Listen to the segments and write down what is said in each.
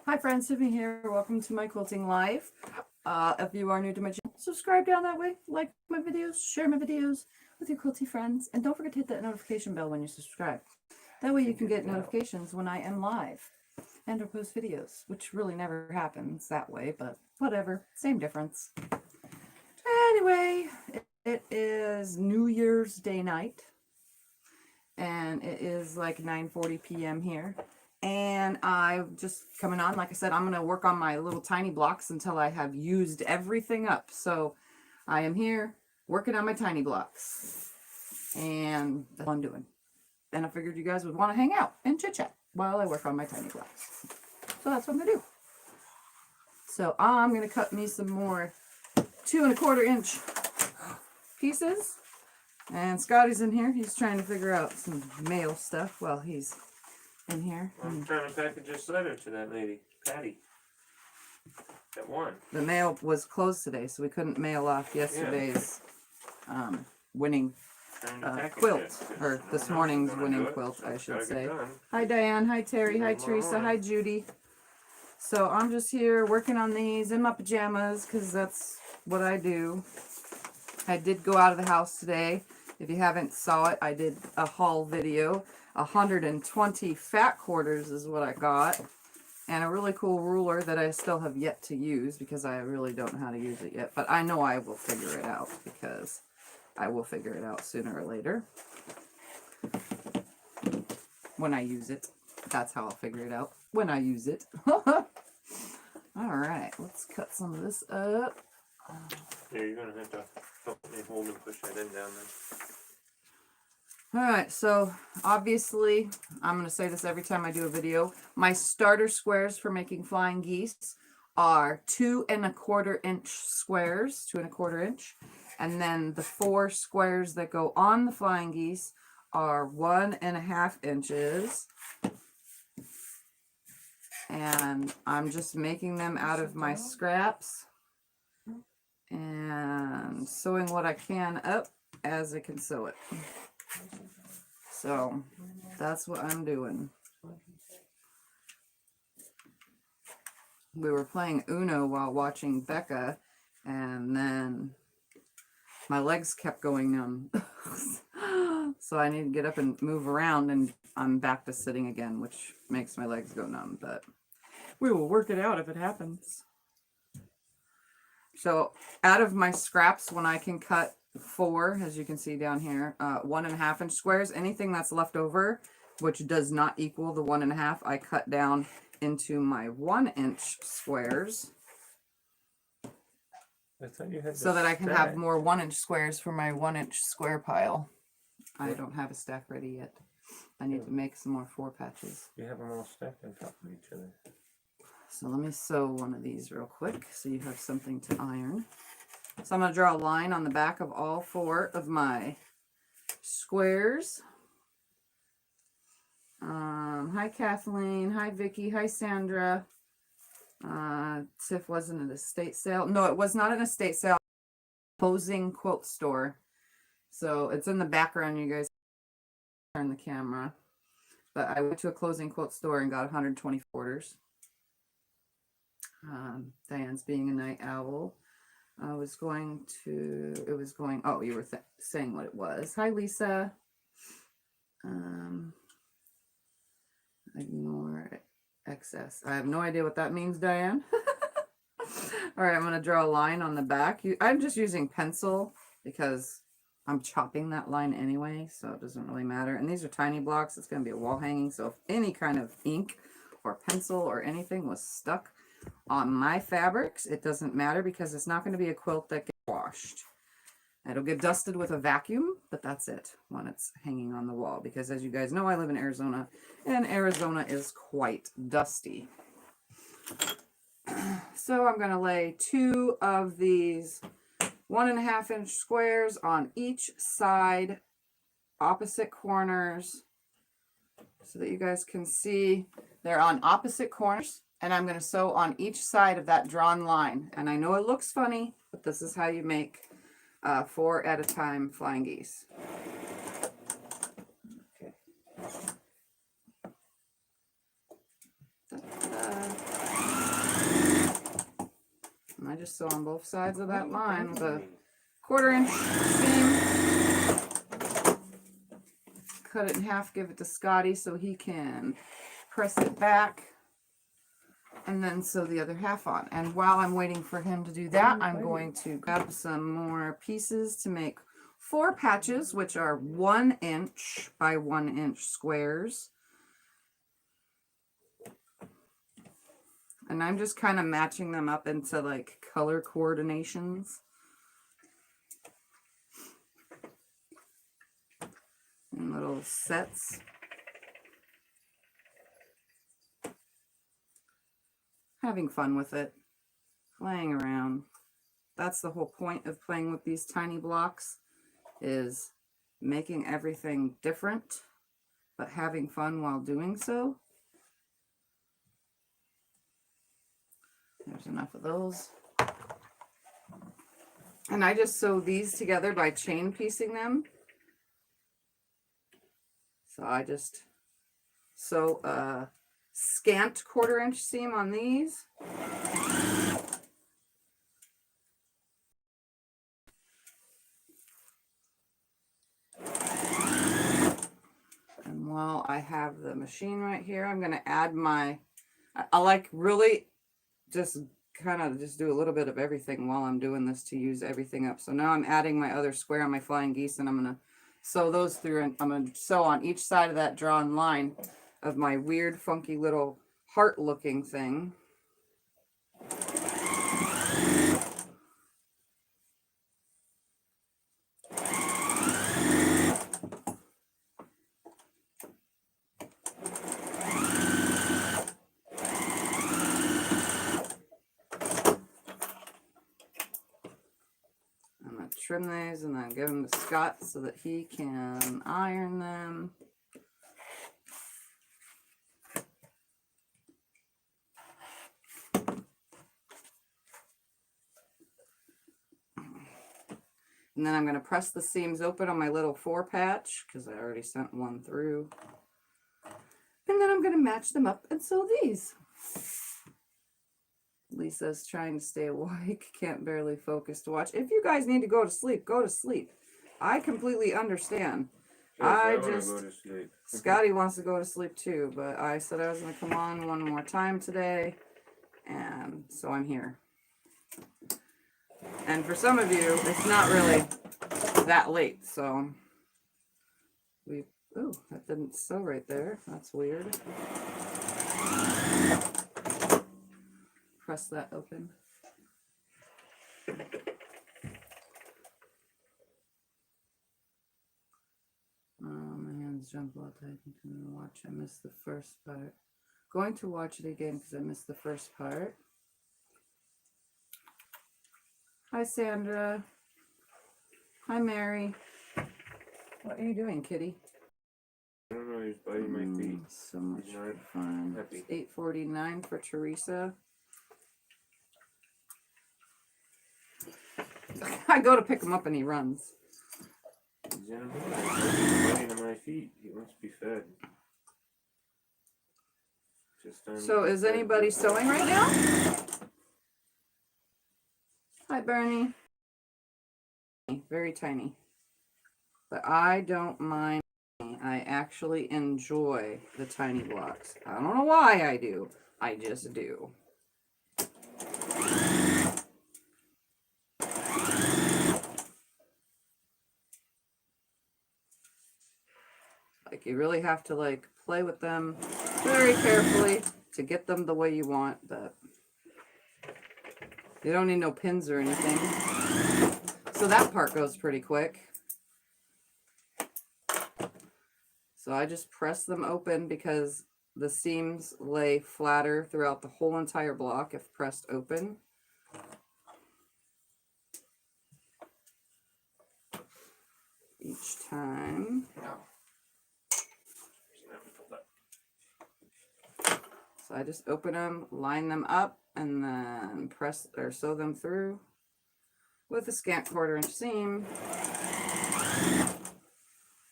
Hi friends, Tiffany here. Welcome to my quilting live. If you are new to my channel, subscribe down that way, like my videos, share my videos with your quilty friends, and don't forget to hit that notification bell when you subscribe. That way you can get notifications when I am live and or post videos, which really never happens that way, but whatever, same difference. Anyway, it is New Year's Day night, and it is like 9:40 p.m. here. And I'm just coming on, like I said, I'm going to work on my little tiny blocks until I have used everything up. So I am here working on my tiny blocks. And that's what I'm doing. And I figured you guys would want to hang out and chit chat while I work on my tiny blocks. So that's what I'm going to do. So I'm going to cut me some more 2 1/4 inch pieces. And Scotty's in here. He's trying to figure out some mail stuff while he's in here. I'm trying to package this letter to that lady, Patty. That one. The mail was closed today, so we couldn't mail off yesterday's winning quilt, or this morning's winning quilt, I should say. Hi Diane, hi Terry, hi Teresa, hi Judy. So I'm just here working on these in my pajamas because that's what I do. I did go out of the house today. If you haven't saw it, I did a haul video. 120 fat quarters is what I got, and a really cool ruler that I still have yet to use because I really don't know how to use it yet, but I know I will figure it out because I will figure it out sooner or later when I use it. That's how I'll figure it out, when I use it. Alright, let's cut some of this up. Yeah, you're going to have to help me hold and push that in down there. Alright, so obviously, I'm going to say this every time I do a video, my starter squares for making flying geese are 2 1/4 inch squares, 2 1/4 inch, and then the 4 squares that go on the flying geese are 1 1/2 inches, and I'm just making them out of my scraps and sewing what I can up as I can sew it. So that's what I'm doing. We were playing Uno while watching Becca, and then my legs kept going numb. So I need to get up and move around, and I'm back to sitting again, which makes my legs go numb, but we will work it out if it happens. So out of my scraps, when I can cut 4, as you can see down here, 1 1/2 inch squares, anything that's left over, which does not equal the 1 1/2, I cut down into my 1 inch squares. I thought you had so that I can have more 1 inch squares for my 1 inch square pile. I don't have a stack ready yet. I need to make some more 4 patches. You have them all stacked on top of each other. So let me sew one of these real quick so you have something to iron. So I'm going to draw a line on the back of all 4 of my squares. Hi Kathleen, hi Vicky, hi Sandra. Tiff wasn't at a estate sale. No, it was not an estate sale. Posing quilt store. So it's in the background, you guys. Turn the camera. But I went to a closing quilt store and got 120 quarters. Diane's being a night owl. I was going to, oh, you were saying what it was. Hi, Lisa. Ignore excess. I have no idea what that means, Diane. All right, I'm going to draw a line on the back. I'm just using pencil because I'm chopping that line anyway, so it doesn't really matter. And these are tiny blocks. It's going to be a wall hanging, so if any kind of ink or pencil or anything was stuck on my fabrics, it doesn't matter because it's not going to be a quilt that gets washed. It'll get dusted with a vacuum, but that's it when it's hanging on the wall, because as you guys know, I live in Arizona, and Arizona is quite dusty. So I'm going to lay 2 of these 1 1/2 inch squares on each side, opposite corners, so that you guys can see they're on opposite corners. And I'm going to sew on each side of that drawn line. And I know it looks funny, but this is how you make 4 at a time flying geese. Okay. just sew on both sides of that line with a 1/4 inch seam. Cut it in half, give it to Scotty so he can press it back, and then sew the other half on. And while I'm waiting for him to do that, I'm going to grab some more pieces to make 4 patches, which are 1 inch by 1 inch squares. And I'm just kind of matching them up into like color coordinations. In little sets. Having fun with it. Playing around. That's the whole point of playing with these tiny blocks, is making everything different, but having fun while doing so. There's enough of those. And I just sew these together by chain piecing them. So I just sew a scant 1/4 inch seam on these. And while I have the machine right here, I'm going to add my, I like really just kind of just do a little bit of everything while I'm doing this to use everything up. So now I'm adding my other square on my flying geese, and I'm going to sew those through, and I'm going to sew on each side of that drawn line of my weird funky little heart looking thing. Trim these and then give them to Scott so that he can iron them. And then I'm going to press the seams open on my little 4 patch because I already sent one through. And then I'm going to match them up and sew these. Lisa's trying to stay awake, can't barely focus to watch. If you guys need to go to sleep, go to sleep. I completely understand. Yes, Scotty wants to go to sleep too, but I said I was going to come on one more time today, and so I'm here. And for some of you, it's not really that late, so ooh, that didn't sew right there. That's weird. Press that open. Oh, my hands jump while typing to watch. I missed the first part. Going to watch it again because I missed the first part. Hi, Sandra. Hi, Mary. What are you doing, kitty? I don't know, he's biting my feet. So much fun. It's 8:49 for Teresa. I go to pick him up and he runs. He's biting on my feet. He must be fed. So is anybody sewing right now? Hi, Bernie. Very tiny. But I don't mind. I actually enjoy the tiny blocks. I don't know why I do. I just do. Like, you really have to like play with them very carefully to get them the way you want, but you don't need no pins or anything. So that part goes pretty quick. So I just press them open because the seams lay flatter throughout the whole entire block if pressed open. Each time. So I just open them, line them up, and then press or sew them through with a scant 1/4 inch seam.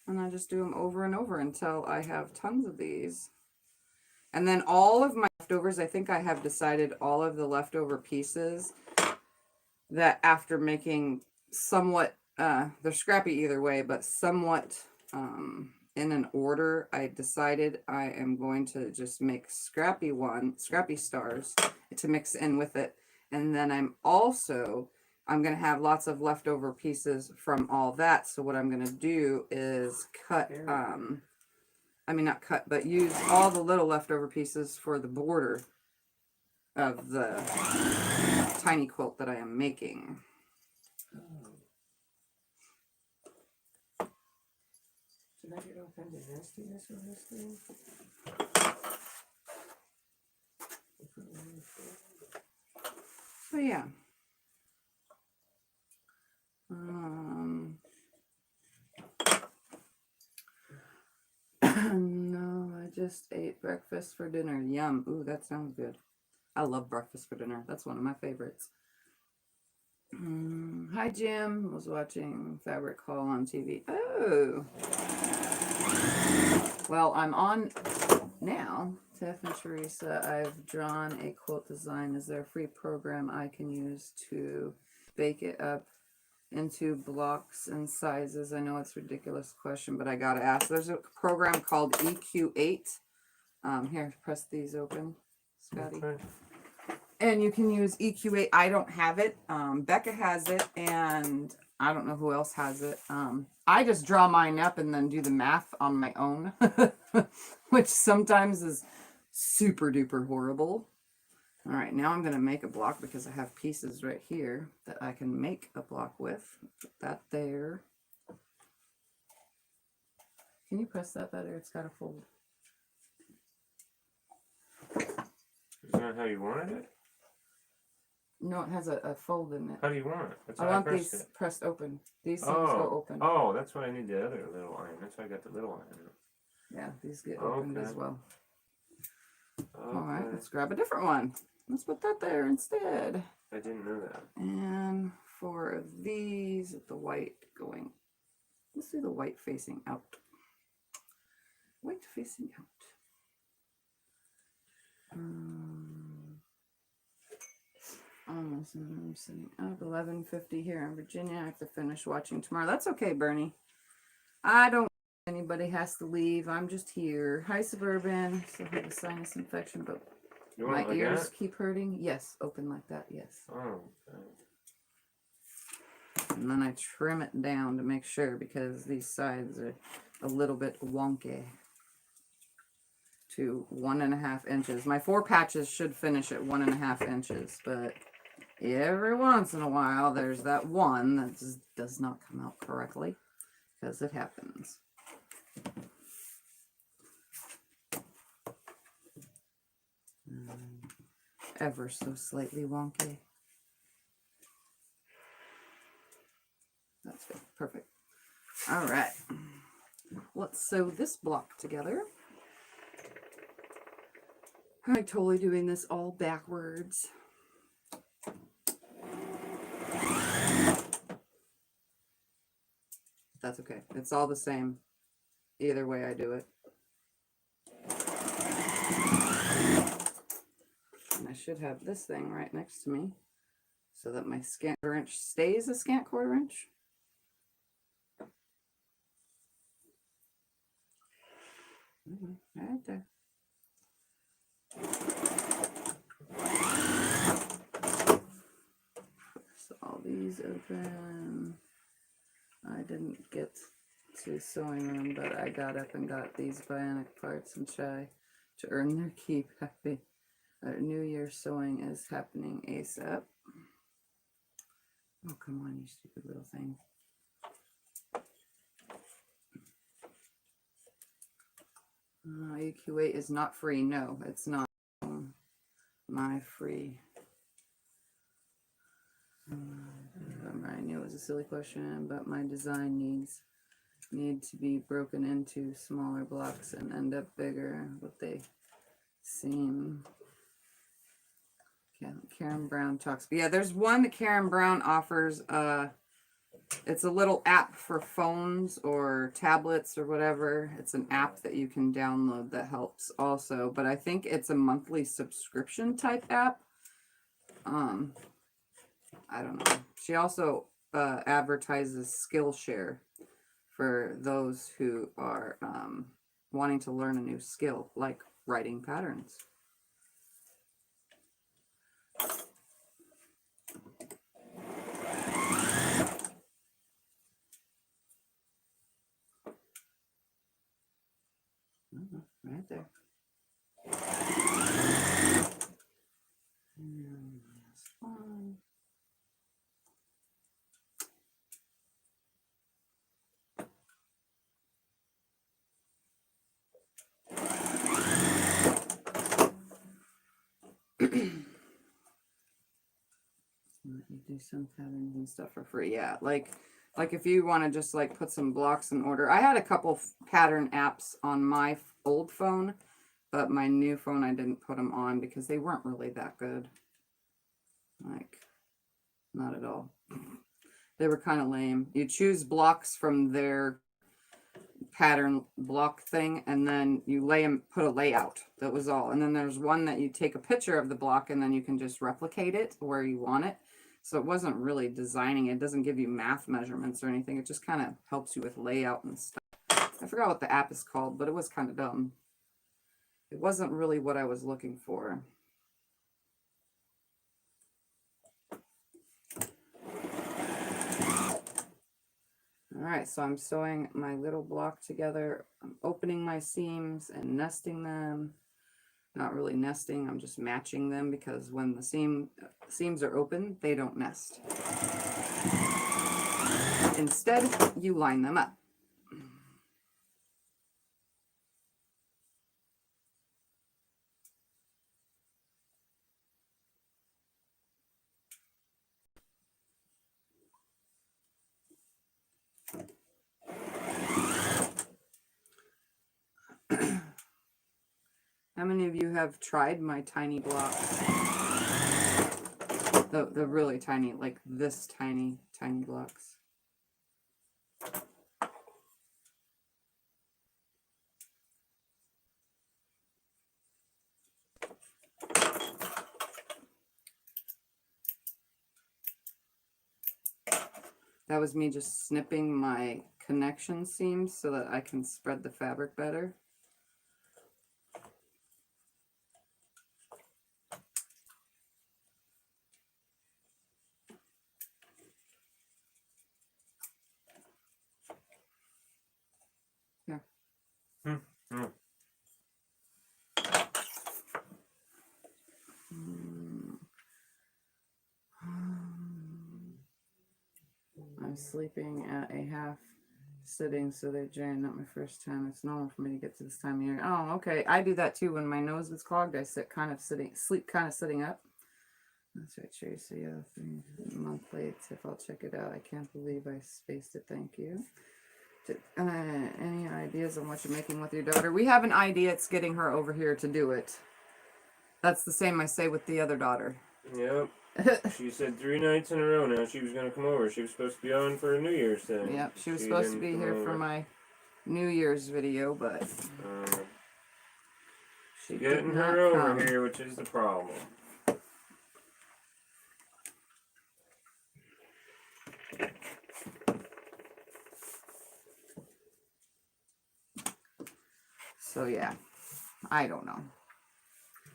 And I just do them over and over until I have tons of these. And then all of my leftovers, I think I have decided all of the leftover pieces that after making somewhat, they're scrappy either way, but somewhat in an order, I decided I am going to just make scrappy stars to mix in with it. And then I'm going to have lots of leftover pieces from all that. So what I'm going to do is cut, I mean, not cut, but use all the little leftover pieces for the border of the tiny quilt that I am making. Did I get all kinds of nastiness on this thing? So yeah. No, I just ate breakfast for dinner. Yum. Ooh, that sounds good. I love breakfast for dinner. That's one of my favorites. Hi, Jim. Was watching Fabric Hall on TV. Oh. Well, I'm on now. Tiff and Teresa, I've drawn a quilt design. Is there a free program I can use to bake it up into blocks and sizes? I know it's a ridiculous question, but I gotta ask. There's a program called EQ8. Here, press these open, Scotty. Okay. And you can use EQ8. I don't have it. Becca has it, and I don't know who else has it. I just draw mine up and then do the math on my own, which sometimes is super duper horrible. All right, now I'm going to make a block because I have pieces right here that I can make a block with. Put that there. Can you press that better? It's got a fold. Is that how you wanted it? No, it has a fold in it. How do you want it? That's I how want pressed these it. pressed open. These things go open. Oh, that's why I need the other little iron. That's why I got the little iron. Yeah, these get opened as well. Okay. All right, let's grab a different one. Let's put that there instead. I didn't know that. And for these, the white going, let's do the white facing out. White facing out. Almost, I'm sitting up 11:50 here in Virginia. I have to finish watching tomorrow. That's okay, Bernie. I don't. Anybody has to leave. I'm just here. Hi, Suburban. Still have a sinus infection, but my like ears that? keep hurting. Yes, open like that. Yes. Oh, okay. And then I trim it down to make sure because these sides are a little bit wonky. To 1.5 inches. My 4 patches should finish at 1.5 inches, but every once in a while there's that one that just does not come out correctly because it happens. Ever so slightly wonky. That's good. Perfect. All right. Let's sew this block together. I'm totally doing this all backwards. That's okay. It's all the same. Either way I do it. And I should have this thing right next to me so that my scant quarter inch stays a scant quarter inch. Right there. So all these open. I didn't get to sewing room, but I got up and got these bionic parts and try to earn their keep. Happy New Year sewing is happening ASAP. Oh, come on, you stupid little thing. EQ8 is not free. No, it's not my free. I knew it was a silly question, but my design need to be broken into smaller blocks and end up bigger, what they seem. Karen Brown talks. But yeah, there's one that Karen Brown offers. It's a little app for phones or tablets or whatever. It's an app that you can download that helps also, but I think it's a monthly subscription type app. I don't know. She also advertises Skillshare for those who are wanting to learn a new skill, like writing patterns. Right there. And last one. You do some patterns and stuff for free. Yeah, like if you want to just like put some blocks in order. I had a couple pattern apps on my old phone, but my new phone I didn't put them on because they weren't really that good. Like, not at all. They were kind of lame. You choose blocks from their pattern block thing, and then you put a layout. That was all. And then there's one that you take a picture of the block, and then you can just replicate it where you want it. So it wasn't really designing. It doesn't give you math measurements or anything. It just kind of helps you with layout and stuff. I forgot what the app is called, but it was kind of dumb. It wasn't really what I was looking for. All right, so I'm sewing my little block together. I'm opening my seams and nesting them. Not really nesting, I'm just matching them because when the seams are open, they don't nest. Instead, you line them up. How many of you have tried my tiny blocks? The really tiny, like this tiny blocks. That was me just snipping my connection seams so that I can spread the fabric better. Yeah. I'm sleeping at a half sitting, so they're Jane, not my first time. It's normal for me to get to this time of year. Oh, okay. I do that too. When my nose is clogged, I sleep kind of sitting up. That's right, Tracy. 3 month late. If I'll check it out. I can't believe I spaced it. Thank you. Any ideas on what you're making with your daughter? We have an idea. It's getting her over here to do it. That's the same I say with the other daughter. Yep. She said 3 nights in a row now she was going to come over. She was supposed to be on for a New Year's thing. Yep, she was supposed to be here for my New Year's video, but she's getting her over here, which is the problem. So yeah, I don't know.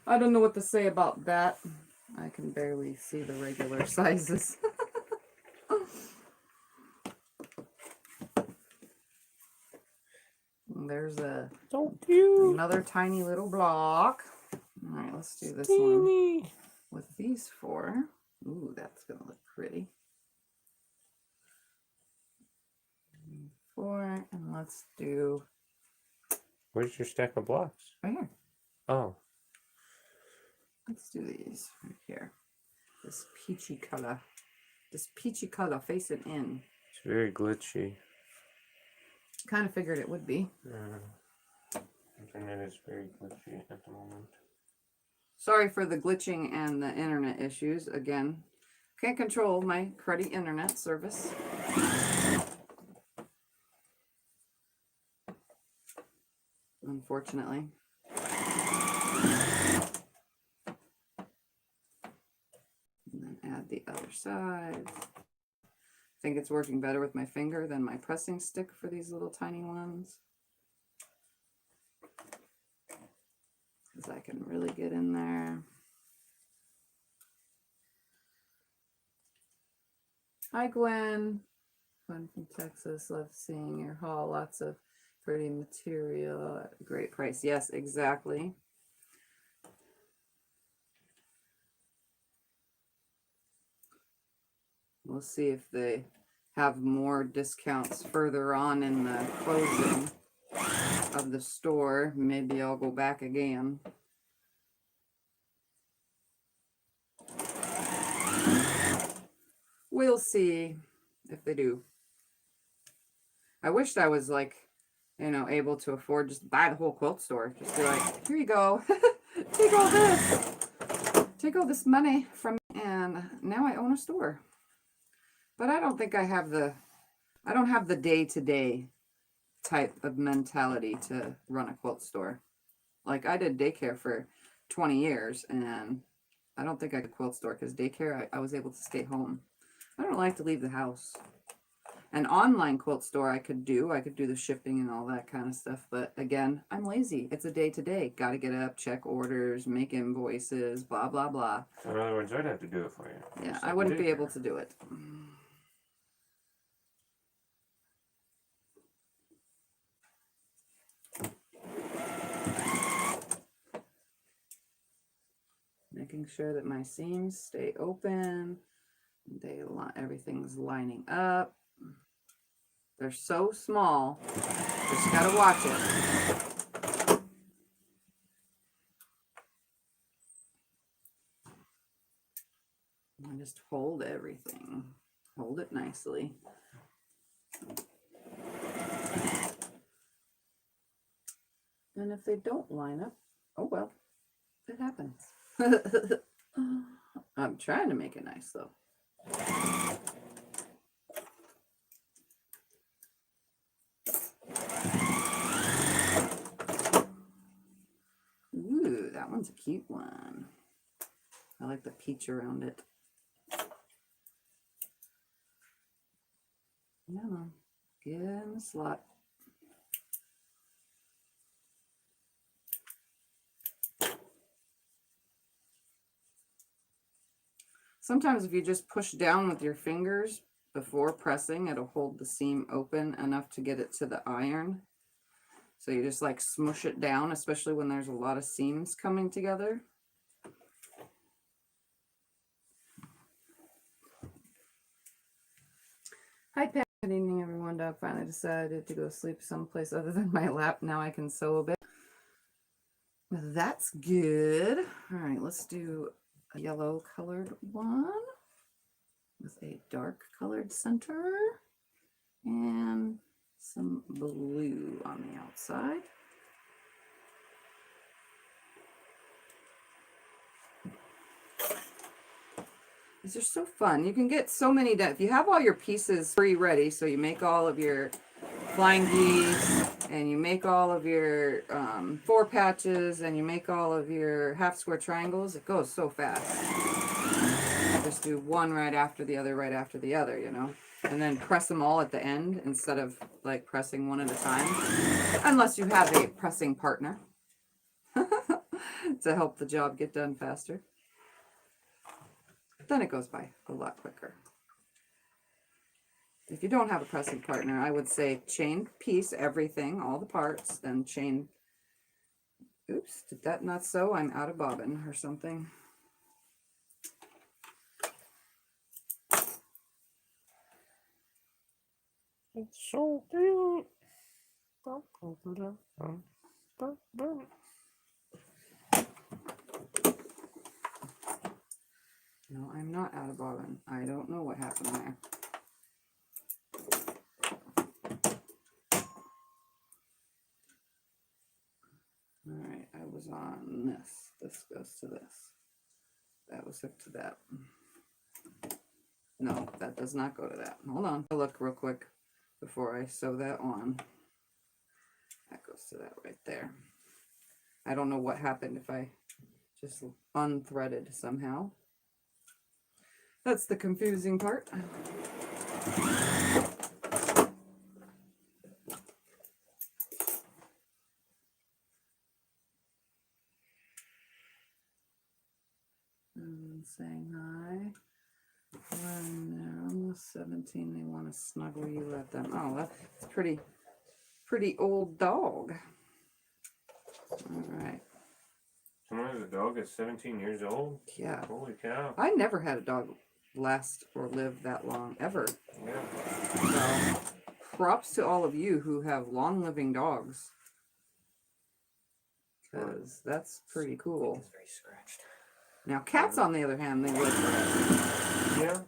I don't know what to say about that. I can barely see the regular sizes. There's another tiny little block. All right, let's do this one with these 4. Ooh, that's gonna look pretty. 4, and let's do. Where's your stack of blocks? Right here. Oh. Let's do these right here. This peachy color. This peachy color, face it in. It's very glitchy. Kind of figured it would be. Internet is very glitchy at the moment. Sorry for the glitching and the internet issues. Again, can't control my cruddy internet service. Unfortunately. And then add the other side. I think it's working better with my finger than my pressing stick for these little tiny ones. Because I can really get in there. Hi, Gwen. Gwen from Texas. Love seeing your haul. Lots of pretty material at a great price. Yes, exactly. We'll see if they have more discounts further on in the closing of the store. Maybe I'll go back again. We'll see if they do. I wished I was like, you know, able to afford just buy the whole quilt store. Just be like, here you go. Take all this. Take all this money from me, and now I own a store. But I don't think I have the, I don't have the day-to-day type of mentality to run a quilt store. Like, I did daycare for 20 years, and I don't think I could quilt store because daycare, I was able to stay home. I don't like to leave the house. An online quilt store I could do the shipping and all that kind of stuff. But again, I'm lazy. It's a day-to-day. Got to get up, check orders, make invoices, blah, blah, blah. So in other words, I'd have to do it for you. Yeah, I wouldn't be able to do it. Making sure that my seams stay open. Everything's lining up. They're so small. Just gotta watch it. And just hold everything. Hold it nicely. And if they don't line up, oh well, it happens. I'm trying to make it nice though. Ooh, that one's a cute one. I like the peach around it. Yeah, get in the slot. Sometimes if you just push down with your fingers before pressing, it'll hold the seam open enough to get it to the iron. So you just like smush it down, especially when there's a lot of seams coming together. Hi, Pat. Good evening, everyone. Dog finally decided to go sleep someplace other than my lap. Now I can sew a bit. That's good. All right, let's do a yellow colored one with a dark colored center and some blue on the outside. These are so fun. You can get so many done. If you have all your pieces pre-ready, so you make all of your flying geese, and you make all of your 4 patches, and you make all of your half square triangles, it goes so fast. Just do one right after the other, you know, and then press them all at the end instead of like pressing one at a time, unless you have a pressing partner to help the job get done faster. Then it goes by a lot quicker. If you don't have a pressing partner, I would say chain piece everything, all the parts, then chain. Oops, did that not sew? I'm out of bobbin or something. It's so cute. No, I'm not out of bobbin. I don't know what happened there. All right, I was on this. This goes to this. That was hooked to that. No, that does not go to that. Hold on. I'll look real quick before I sew that on. That goes to that right there. I don't know what happened if I just unthreaded somehow. That's the confusing part. Saying hi. When they're almost 17, they want to snuggle you at them. Oh, that's pretty old dog. All right. Someone has a dog that's 17 years old? Yeah. Holy cow. I never had a dog last or live that long, ever. Yeah. So, props to all of you who have long-living dogs. Because that's pretty cool. It's very scratched. Now, cats, on the other hand, they live forever. Yeah.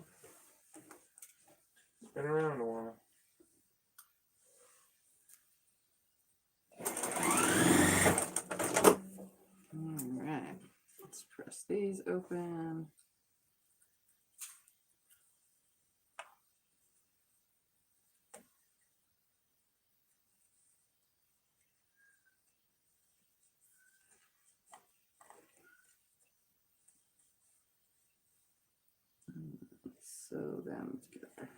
It's been around a while. Alright. Let's press these open. Sew them together.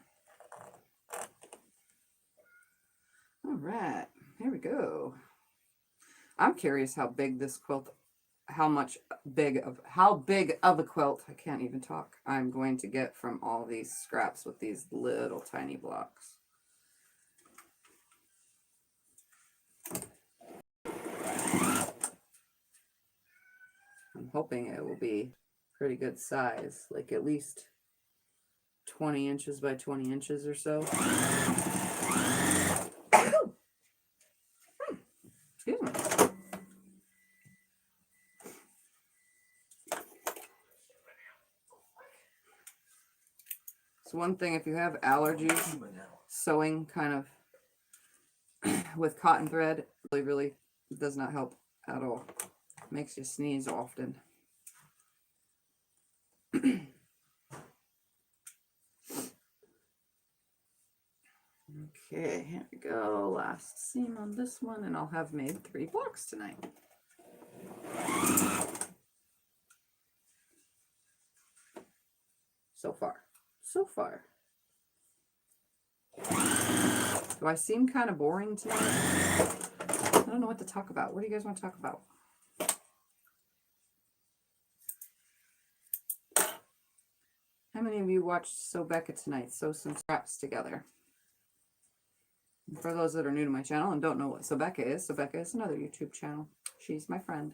All right, here we go. I'm curious how big this quilt, how big of a quilt, I can't even talk, I'm going to get from all these scraps with these little tiny blocks. I'm hoping it will be pretty good size, like at least 20 inches by 20 inches or so. Excuse me. So one thing, if you have allergies, sewing kind of with cotton thread really does not help at all. Makes you sneeze often. Okay, here we go. Last seam on this one, and I'll have made 3 blocks tonight. So far. Do I seem kind of boring tonight? I don't know what to talk about. What do you guys want to talk about? How many of you watched Sew Becca tonight? Sew some scraps together. And for those that are new to my channel and don't know what Sew Becca is another YouTube channel. She's my friend.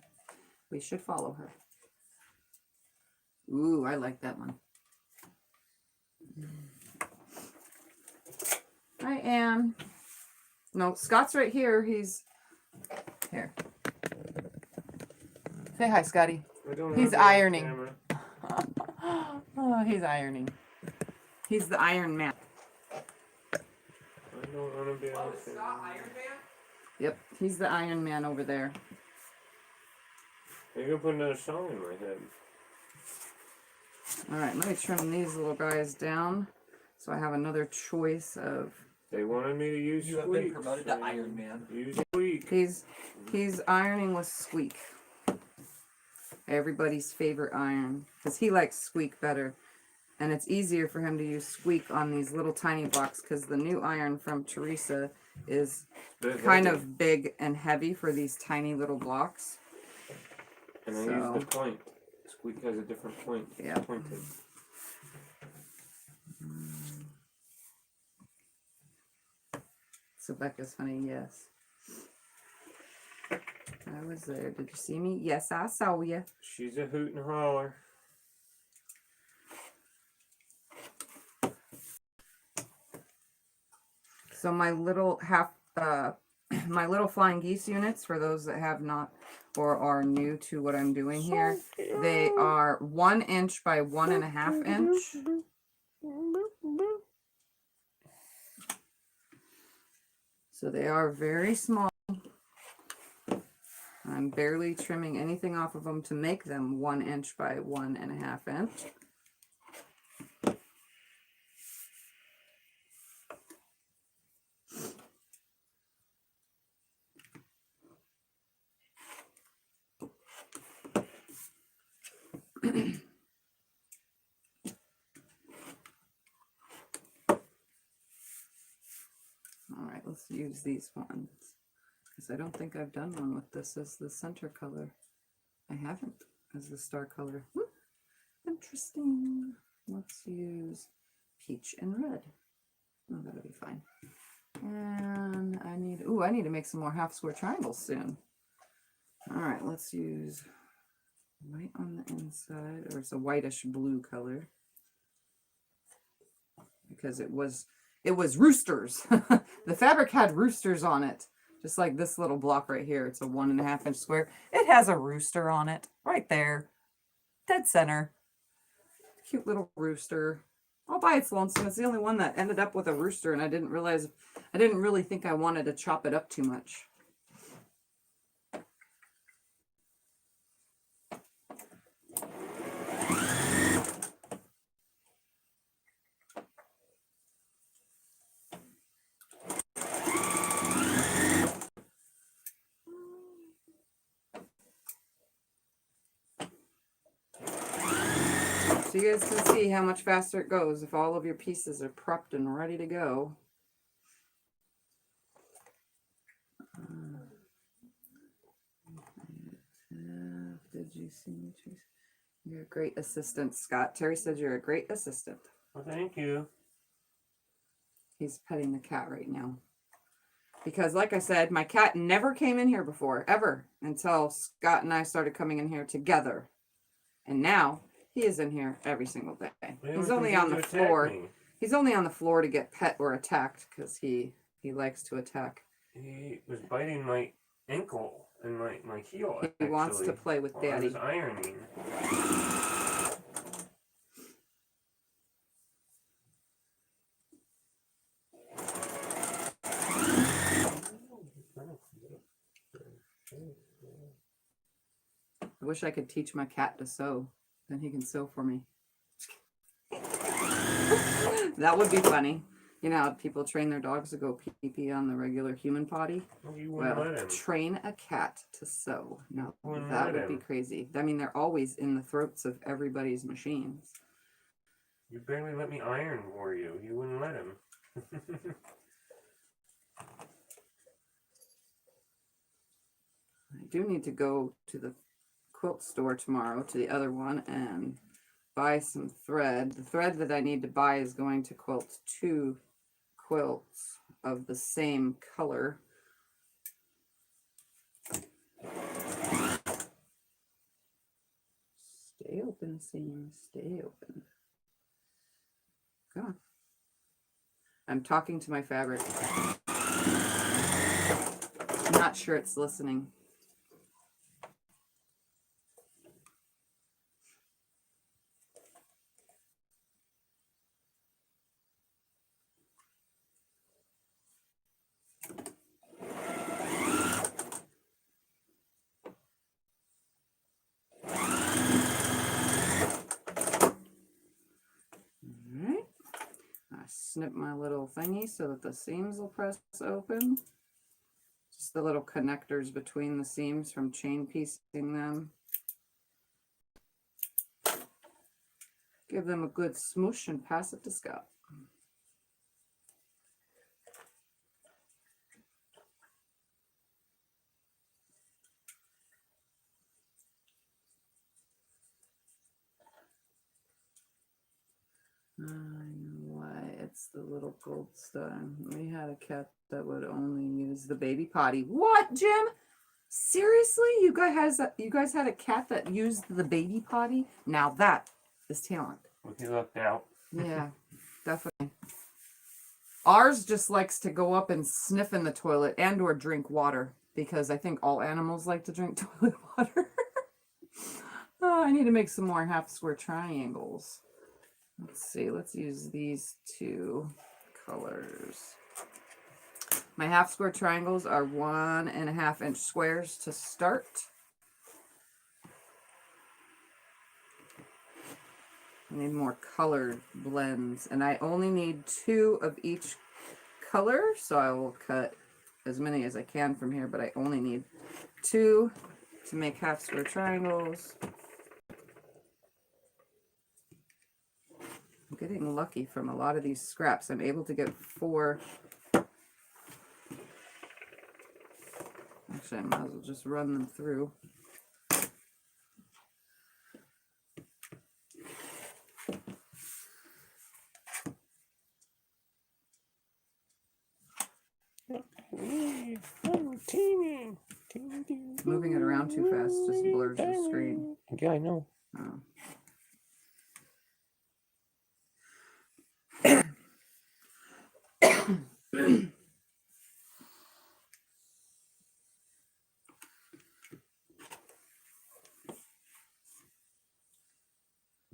We should follow her. Ooh, I like that one. Hi, Anne. No, Scott's right here. He's here. Say hi, Scotty. He's ironing. Oh, he's ironing. He's the Iron Man. I don't want to be on Scott, Iron Man? Yep, he's the Iron Man over there. You're going to put another song in my head. Alright, let me trim these little guys down so I have another choice of... They wanted me to use You have been promoted to Iron Man. Use Squeak. He's ironing with Squeak. Everybody's favorite iron. Because he likes Squeak better. And it's easier for him to use Squeak on these little tiny blocks because the new iron from Teresa is kind of big and heavy for these tiny little blocks. And I use the point. Squeak has a different point. Yeah. Pointed. So Becca's honey, yes. I was there. Did you see me? Yes, I saw you. She's a hoot and holler. So my little my little flying geese units, for those that have not or are new to what I'm doing here, they are 1 inch by 1.5 inch. So they are very small. I'm barely trimming anything off of them to make them 1 inch by 1.5 inch. let's use these ones. Because I don't think I've done one with this as the center color. I haven't as the star color. Whoop. Interesting. Let's use peach and red. Oh, that'll be fine. And I need to make some more half square triangles soon. All right, let's use white on the inside, or it's a whitish blue color, because it was roosters. The fabric had roosters on it, just like this little block right here. It's a 1.5 inch square. It has a rooster on it right there, dead center. Cute little rooster, all by its lonesome. It's the only one that ended up with a rooster, and I didn't really think I wanted to chop it up too much. So you guys can see how much faster it goes if all of your pieces are prepped and ready to go. Did you see me? You're a great assistant, Scott. Terry said you're a great assistant. Well, thank you. He's petting the cat right now. Because like I said, my cat never came in here before, ever, until Scott and I started coming in here together. And now he is in here every single day. He's only on the floor. He's only on the floor to get pet or attacked, because he likes to attack. He was biting my ankle and my heel. He wants to play with Daddy. I was ironing. I wish I could teach my cat to sew. Then he can sew for me. That would be funny. You know how people train their dogs to go pee-pee on the regular human potty? Well, train a cat to sew. No, that would be crazy. I mean, they're always in the throats of everybody's machines. You barely let me iron for you. You wouldn't let him. I do need to go to the quilt store tomorrow, to the other one, and buy some thread. The thread that I need to buy is going to quilt 2 quilts of the same color. Stay open, seam. Stay open. Come on. I'm talking to my fabric. I'm not sure it's listening. Snip my little thingy so that the seams will press open. Just the little connectors between the seams from chain piecing them. Give them a good smoosh and pass it to Scott. I know why it's the little gold star. We had a cat that would only use the baby potty. What, Jim? Seriously? You guys had a cat that used the baby potty? Now that is talent. Well, he looked out. Yeah, definitely. Ours just likes to go up and sniff in the toilet and or drink water, because I think all animals like to drink toilet water. Oh, I need to make some more half square triangles. Let's see, let's use these 2 colors. My half square triangles are 1.5 inch squares to start. I need more colored blends, and I only need 2 of each color, so I will cut as many as I can from here, but I only need 2 to make half square triangles. I'm getting lucky from a lot of these scraps. I'm able to get 4 Actually, I might as well just run them through. Moving it around too fast just blurs the screen. Yeah, I know. Oh.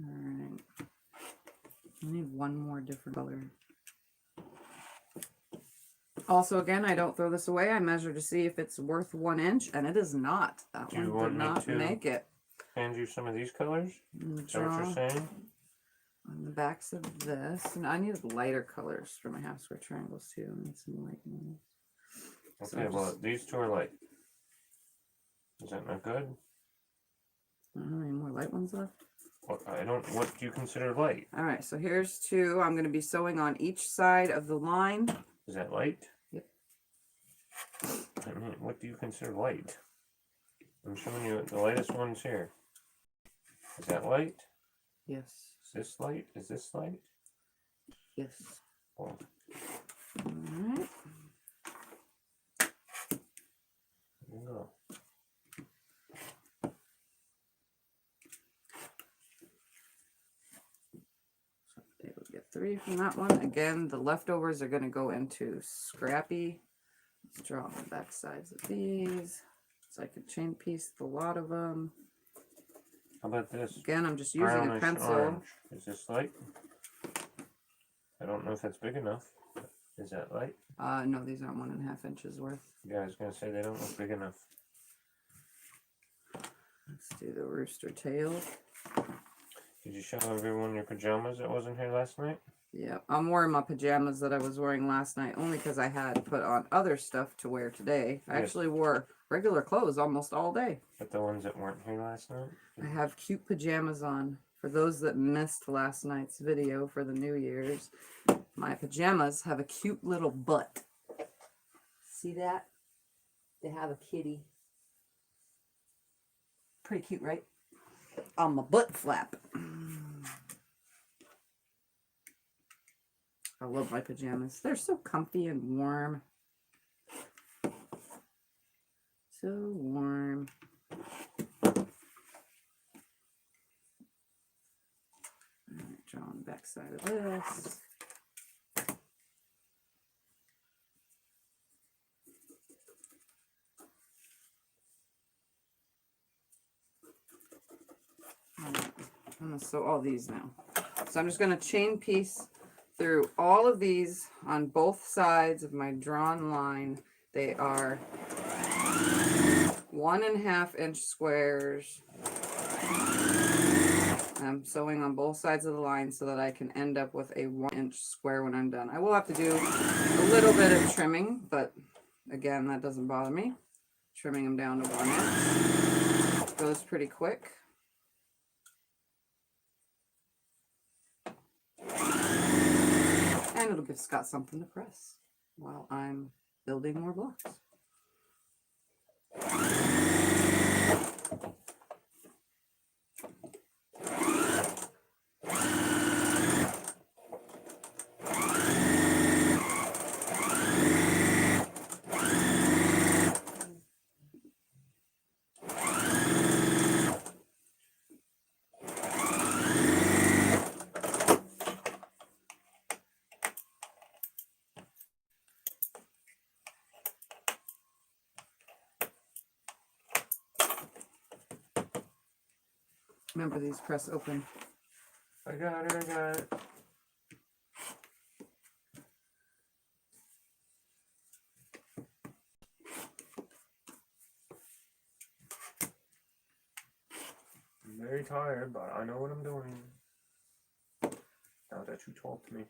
Alright. I need one more different color. Also, again, I don't throw this away. I measure to see if it's worth 1 inch, and it is not. That Do you one want did me not to make it. hand you some of these colors? Is that what you're saying? On the backs of this, and I need lighter colors for my half square triangles too. I need some light ones. Okay, So well, just, these two are light. Is that not good? I don't know, any more light ones left? What, what do you consider light? All right, so here's 2. I'm going to be sewing on each side of the line. Is that light? Yep. I mean, what do you consider light? I'm showing you the lightest ones here. Is that light? Yes. Is this light? Is this light? Yes. Well, All right. there you go. They will get 3 from that one. Again, the leftovers are going to go into scrappy. Let's draw on the back sides of these. So I could chain piece a lot of them. How about this? Again, I'm just using a Brownish pencil. orange. Is this light? I don't know if that's big enough. Is that light? No, these aren't 1.5 inches worth. Yeah, I was gonna say they don't look big enough. Let's do the rooster tail. Did you show everyone your pajamas that wasn't here last night? Yeah, I'm wearing my pajamas that I was wearing last night only because I had put on other stuff to wear today. I Yes. actually wore regular clothes almost all day. But the ones that weren't here last night? I have cute pajamas on. For those that missed last night's video for the New Year's, my pajamas have a cute little butt. See that? They have a kitty. Pretty cute, right? On my butt flap. I love my pajamas. They're so comfy and warm. So warm. Alright, draw on the back side of this. Alright, I'm going to sew all these now. So I'm just going to chain piece through all of these on both sides of my drawn line. They are 1.5 inch squares. I'm sewing on both sides of the line so that I can end up with a 1 inch square when I'm done. I will have to do a little bit of trimming, but again, that doesn't bother me. Trimming them down to 1 inch goes pretty quick. And it'll give Scott something to press while I'm building more blocks. Remember, these press open. I got it, I got it. I'm very tired, but I know what I'm doing. Now that you talk to me.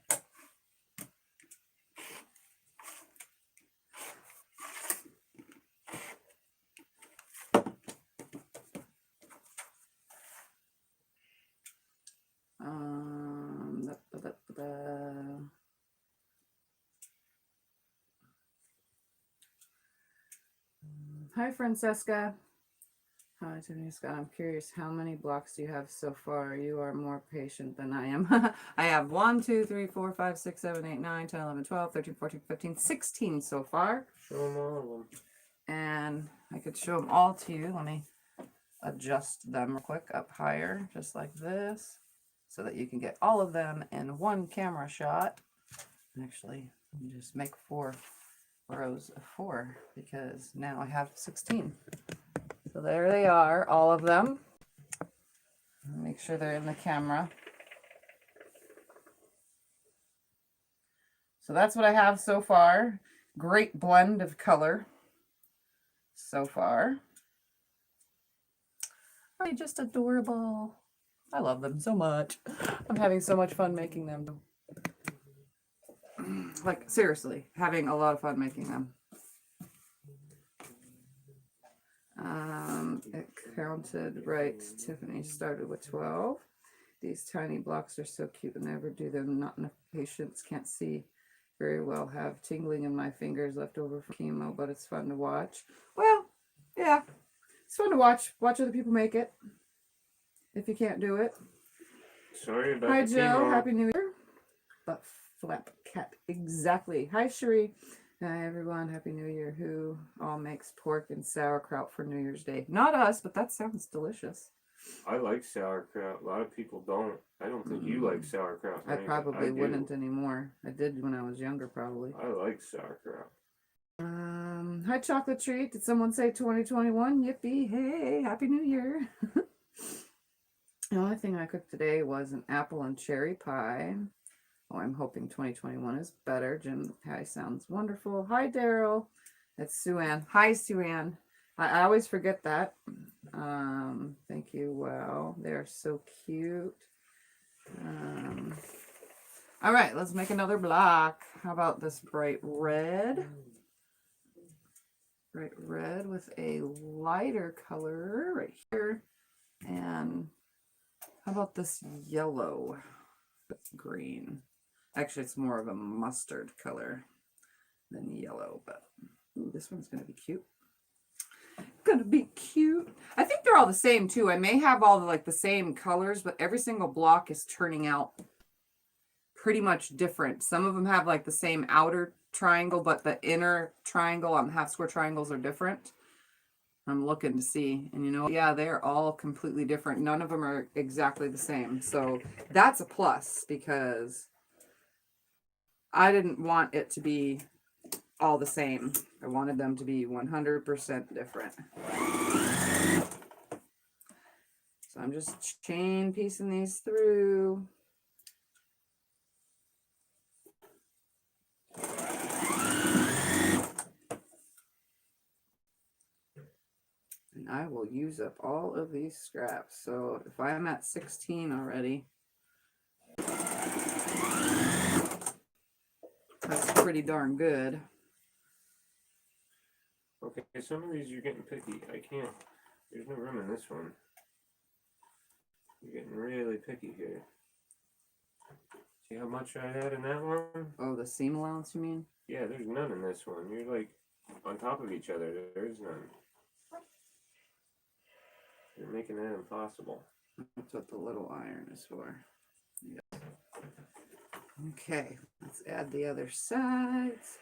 Hi, Francesca. Hi, Tiffany Scott. I'm curious, how many blocks do you have so far? You are more patient than I am. I have 1, 2, 3, 4, 5, 6, 7, 8, 9, 10, 11, 12, 13, 14, 15, 16 so far. Show them all of them. And I could show them all to you. Let me adjust them real quick up higher, just like this, so that you can get all of them in one camera shot. Actually, just make 4 rows of 4 because now I have 16. So there they are, all of them. Make sure they're in the camera. So that's what I have so far. Great blend of color so far. Are just adorable? I love them so much. I'm having so much fun making them. Like, seriously, having a lot of fun making them. It counted right. Tiffany started with 12. These tiny blocks are so cute and never do them. Not enough patience. Can't see very well. Have tingling in my fingers left over from chemo, but it's fun to watch. Well, yeah. It's fun to watch. Watch other people make it. If you can't do it. Sorry about Hi, the Joe. chemo. Happy New Year. But flap cat. Exactly. Hi, Cherie. Hi, everyone. Happy New Year. Who all makes pork and sauerkraut for New Year's Day? Not us, but that sounds delicious. I like sauerkraut. A lot of people don't. I don't think you like sauerkraut. I Frank, but probably do. wouldn't anymore. I did when I was younger, probably. I like sauerkraut. Hi, Chocolate Treat. Did someone say 2021? Yippee. Hey, Happy New Year. The only thing I cooked today was an apple and cherry pie. Oh, I'm hoping 2021 is better. Jim Pie sounds wonderful. Hi, Daryl. It's Sue-Ann. Hi, Sue-Ann. I always forget that. Thank you. Wow, they're so cute. All right, let's make another block. How about this bright red? Bright red with a lighter color right here. And how about this yellow with green? Actually, it's more of a mustard color than yellow, but ooh, this one's going to be cute. Gonna be cute. I think they're all the same too. I may have all the same colors, but every single block is turning out pretty much different. Some of them have like the same outer triangle, but the inner triangle on half square triangles are different. I'm looking to see, and you know, yeah, they're all completely different. None of them are exactly the same. So that's a plus because I didn't want it to be all the same. I wanted them to be 100% different. So I'm just chain piecing these through. And I will use up all of these scraps. So if I'm at 16 already, that's pretty darn good. Okay, some of these you're getting picky. I can't. There's no room in this one. You're getting really picky here. See how much I had in that one? Oh, the seam allowance, you mean? Yeah, there's none in this one. You're like on top of each other. There is none. You're making that impossible. That's what the little iron is for. Yep. Okay, let's add the other sides.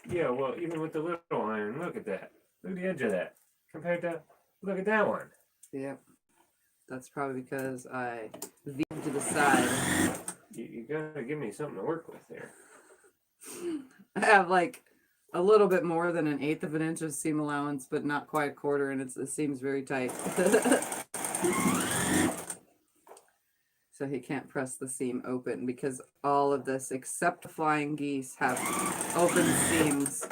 Yeah, well, even with the little iron, look at that. Look at the edge of that. Compared to, look at that one. Yep. That's probably because I veered to the side. You gotta give me something to work with there. I have like a little bit more than 1/8 of an inch of seam allowance, but not quite a quarter, and it seems very tight. So he can't press the seam open because all of this, except the flying geese, have open seams.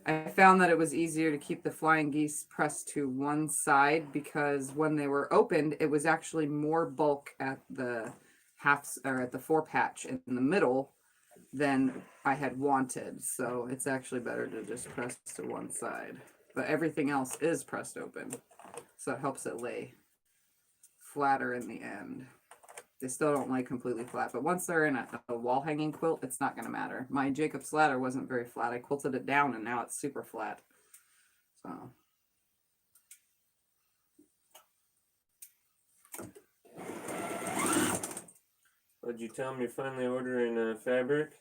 I found that it was easier to keep the flying geese pressed to one side because when they were opened, it was actually more bulk at the at the fore patch in the middle than I had wanted. So it's actually better to just press to one side. But everything else is pressed open. So it helps it lay flatter in the end. They still don't lay completely flat, but once they're in a wall hanging quilt, it's not going to matter. My Jacob's ladder wasn't very flat. I quilted it down and now it's super flat. Did you tell them you're finally ordering fabric?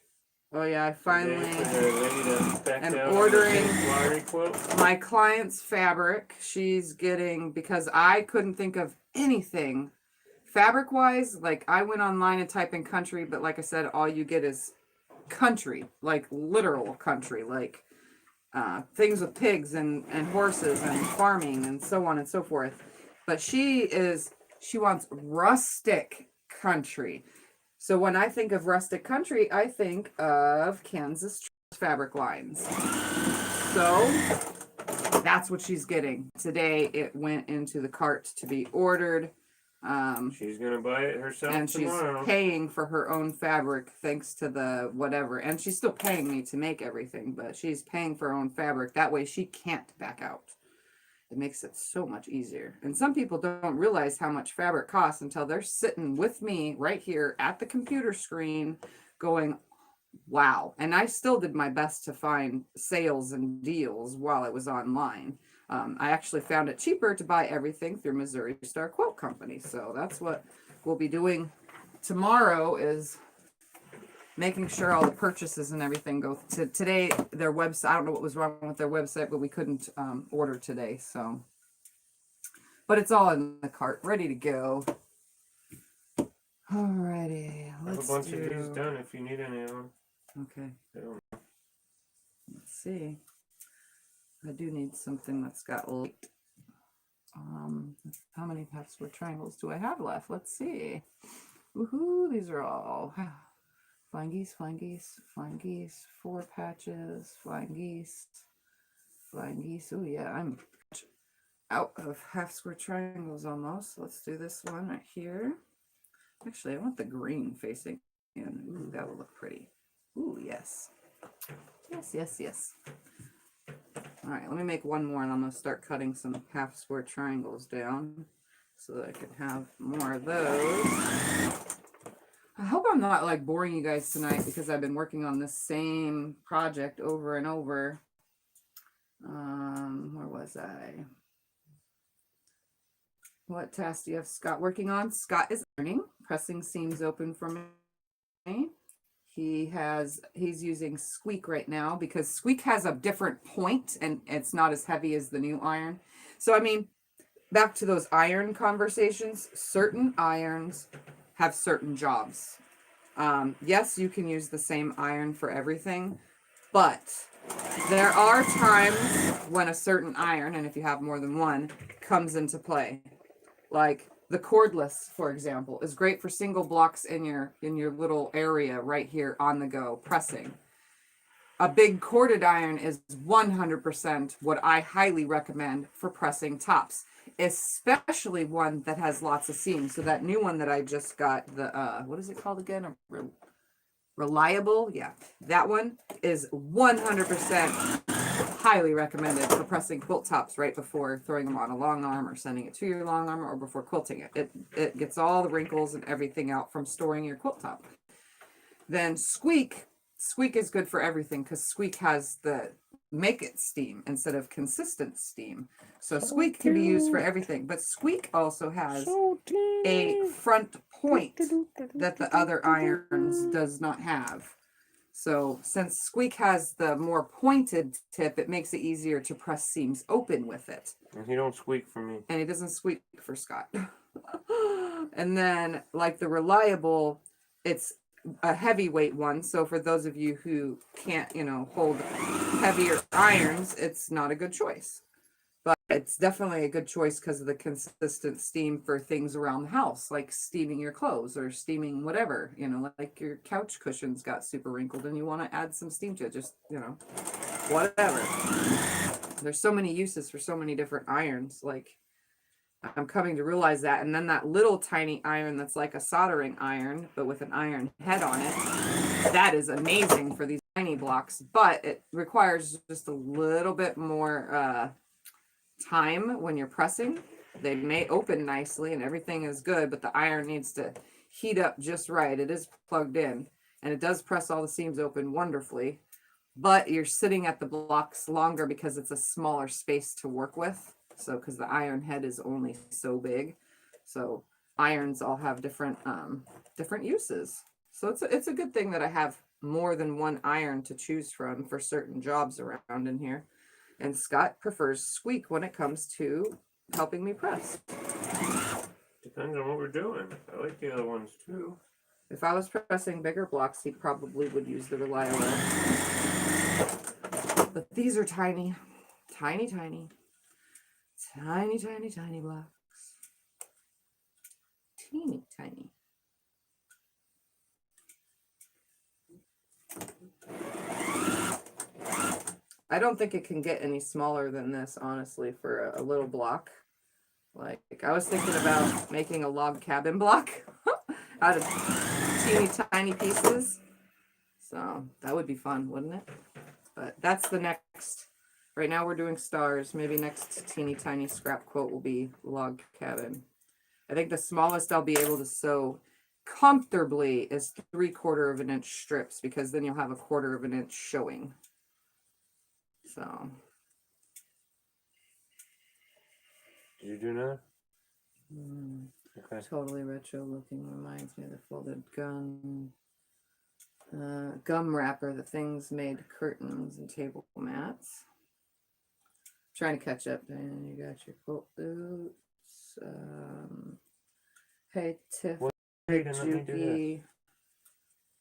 Oh yeah, I finally Today for the lady that backed am out on the ordering pink flowery quilt? my client's fabric. She's getting, because I couldn't think of anything fabric wise. Like I went online and typed in country, but like I said, all you get is country, like literal country, like things with pigs and horses and farming and so on and so forth. But she wants rustic country. So when I think of rustic country, I think of Kansas fabric lines. So that's what she's getting. Today it went into the cart to be ordered. She's gonna buy it herself and tomorrow. she's paying for her own fabric thanks to the whatever. And she's still paying me to make everything, but she's paying for her own fabric. That way she can't back out. It makes it so much easier. And some people don't realize how much fabric costs until they're sitting with me right here at the computer screen going, wow. And I still did my best to find sales and deals while it was online. I actually found it cheaper to buy everything through Missouri Star Quilt Company. So that's what we'll be doing tomorrow, is making sure all the purchases and everything go to today. Their website, I don't know what was wrong with their website, but we couldn't order today. So, but it's all in the cart, ready to go. Alrighty, I have a bunch of these done if you need any of them. Okay, I don't know. let's see. I do need something that's got light. How many half-square triangles do I have left? Let's see. Woohoo! These are all flying geese, flying geese, flying geese. 4 patches, flying geese, flying geese. Oh yeah, I'm out of half-square triangles almost. Let's do this one right here. Actually, I want the green facing in. Ooh, that will look pretty. Ooh, yes. Yes, yes, yes. All right, let me make one more and I'm going to start cutting some half square triangles down so that I can have more of those. I hope I'm not like boring you guys tonight because I've been working on this same project over and over. Where was I? What task do you have Scott working on? Scott is learning, pressing seams open for me. He's using Squeak right now because Squeak has a different point and it's not as heavy as the new iron. So, I mean, back to those iron conversations, certain irons have certain jobs. Yes, you can use the same iron for everything, but there are times when a certain iron, and if you have more than one, comes into play. Like the cordless, for example, is great for single blocks in your little area right here on the go pressing. A big corded iron is 100% what I highly recommend for pressing tops, especially one that has lots of seams. So that new one that I just got, the what is it called again? Reliable, yeah, that one is 100% highly recommended for pressing quilt tops right before throwing them on a long arm or sending it to your long arm or before quilting it. It gets all the wrinkles and everything out from storing your quilt top. Then Squeak is good for everything because Squeak has the make it steam instead of consistent steam. So Squeak can be used for everything, but Squeak also has a front point that the other irons does not have. So since Squeak has the more pointed tip, it makes it easier to press seams open with it. And he don't squeak for me. And he doesn't squeak for Scott. And then like the Reliable, it's a heavyweight one. So for those of you who can't, hold heavier irons, it's not a good choice. But it's definitely a good choice because of the consistent steam for things around the house, like steaming your clothes or steaming whatever, like your couch cushions got super wrinkled and you want to add some steam to it, just, whatever. There's so many uses for so many different irons. Like I'm coming to realize that. And then that little tiny iron that's like a soldering iron, but with an iron head on it, that is amazing for these tiny blocks, but it requires just a little bit more, time when you're pressing. They may open nicely and everything is good, but the iron needs to heat up just right. It is plugged in and it does press all the seams open wonderfully, but you're sitting at the blocks longer because it's a smaller space to work with. So because the iron head is only so big, so irons all have different uses. So it's a good thing that I have more than one iron to choose from for certain jobs around in here. And Scott prefers squeak when it comes to helping me press. Depends on what we're doing. I like the other ones too. If I was pressing bigger blocks, he probably would use the Reliable. But these are tiny, tiny, tiny, tiny, tiny, tiny blocks. Teeny tiny. I don't think it can get any smaller than this, honestly, for a little block. Like, I was thinking about making a log cabin block out of teeny tiny pieces. So that would be fun, wouldn't it? But that's the next. Right now we're doing stars. Maybe next teeny tiny scrap quilt will be log cabin. I think the smallest I'll be able to sew comfortably is 3/4 of an inch strips, because then you'll have 1/4 of an inch showing. So. Did you do that? Okay. Totally retro looking. Reminds me of the folded gum. Gum wrapper. The things made curtains and table mats. Trying to catch up. And you got your quilt boots. Hey, Tiff. What? Wait, and let me do Juki.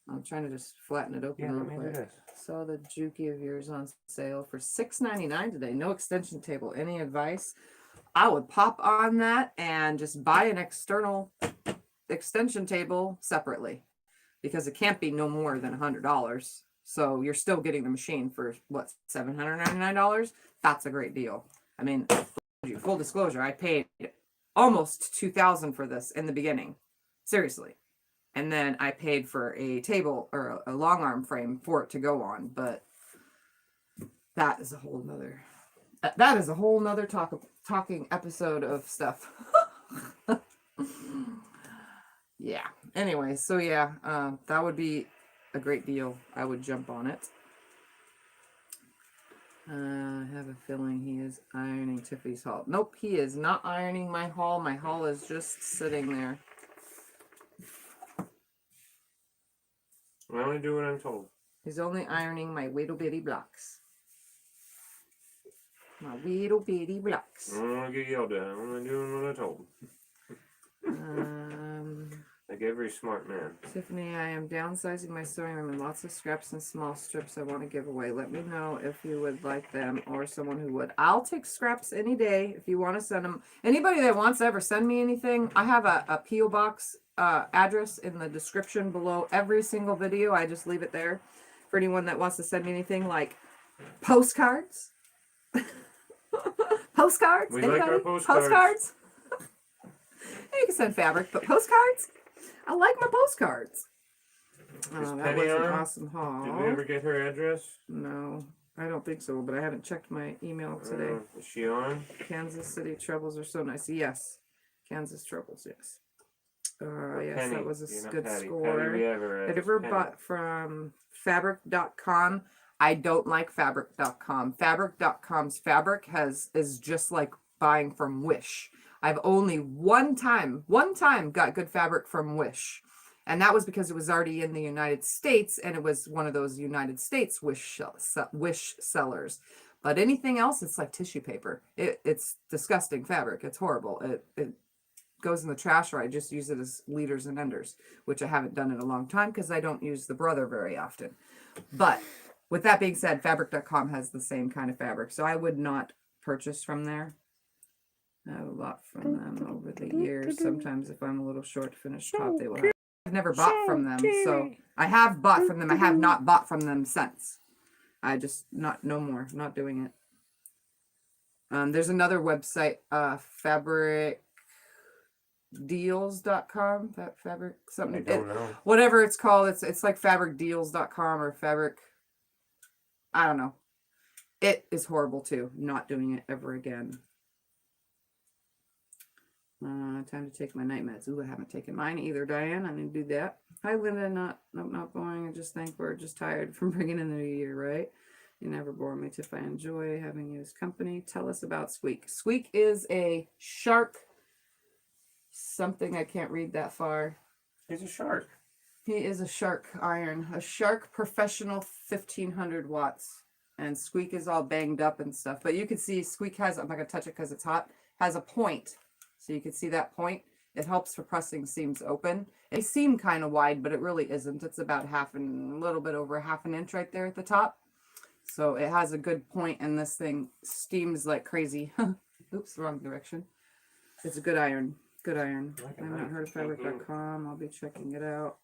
I'm trying to just flatten it open Yeah, real let me do quick. this. Saw the Juki of yours on sale for $6.99 today. No extension table. Any advice? I would pop on that and just buy an external extension table separately, because it can't be no more than $100. So you're still getting the machine for what, $799? That's a great deal. I mean, full disclosure, I paid almost $2,000 for this in the beginning. Seriously. And then I paid for a table or a long arm frame for it to go on, but that is a whole nother talking episode of stuff. Yeah. Anyway, so yeah, that would be a great deal. I would jump on it. I have a feeling he is ironing Tiffany's haul. Nope, he is not ironing my haul. My haul is just sitting there. I only do what I'm told. He's only ironing my little bitty blocks. My little bitty blocks. I don't want to get yelled at. I'm only doing what I'm told. Like every smart man. Tiffany, I am downsizing my sewing room and lots of scraps and small strips I want to give away. Let me know if you would like them or someone who would. I'll take scraps any day if you want to send them. Anybody that wants to ever send me anything, I have a P.O. box address in the description below every single video. I just leave it there for anyone that wants to send me anything, like postcards. Postcards? We Anybody? like our postcards. Postcards? You can send fabric, but postcards? I like my postcards. Is Oh, that Penny was an on? awesome haul. Did we ever get her address? No, I don't think so, but I haven't checked my email today. Is she on? Kansas City troubles are so nice. Yes. Kansas troubles, yes. Yes, Penny, that was a good Patty. score. Patty we ever Have you ever Penny. bought from fabric.com? I don't like fabric.com. Fabric.com's fabric is just like buying from Wish. I've only one time got good fabric from Wish. And that was because it was already in the United States and it was one of those United States Wish sellers. But anything else, it's like tissue paper. It's disgusting fabric. It's horrible. It goes in the trash, or I just use it as leaders and enders, which I haven't done in a long time because I don't use the Brother very often. But with that being said, fabric.com has the same kind of fabric. So I would not purchase from there. I have a lot from them over the years. Sometimes if I'm a little short to finish top, they will have. I've never bought from them. So I have bought from them. I have not bought from them since. I just no more. Not doing it. There's another website, fabricdeals.com. Fabric something. I don't know. Whatever it's called. It's like fabricdeals.com or fabric. I don't know. It is horrible too. Not doing it ever again. Time to take my night meds. Ooh, I haven't taken mine either, Diane. I need to do that. Hi, Linda. Not boring. I just think we're just tired from bringing in the new year, right? You never bore me, Tiff. I enjoy having you as company. Tell us about Squeak. Squeak is a shark. Something I can't read that far. He's a shark. He is a Shark iron, a Shark Professional 1500 watts. And Squeak is all banged up and stuff. But you can see Squeak has, I'm not going to touch it because it's hot, has a point. So you can see that point. It helps for pressing seams open. They seem kind of wide, but it really isn't. It's about a little bit over half an inch right there at the top. So it has a good point, and this thing steams like crazy. Oops, wrong direction. It's a good iron. Good iron. I have not heard of fabric.com. I'll be checking it out.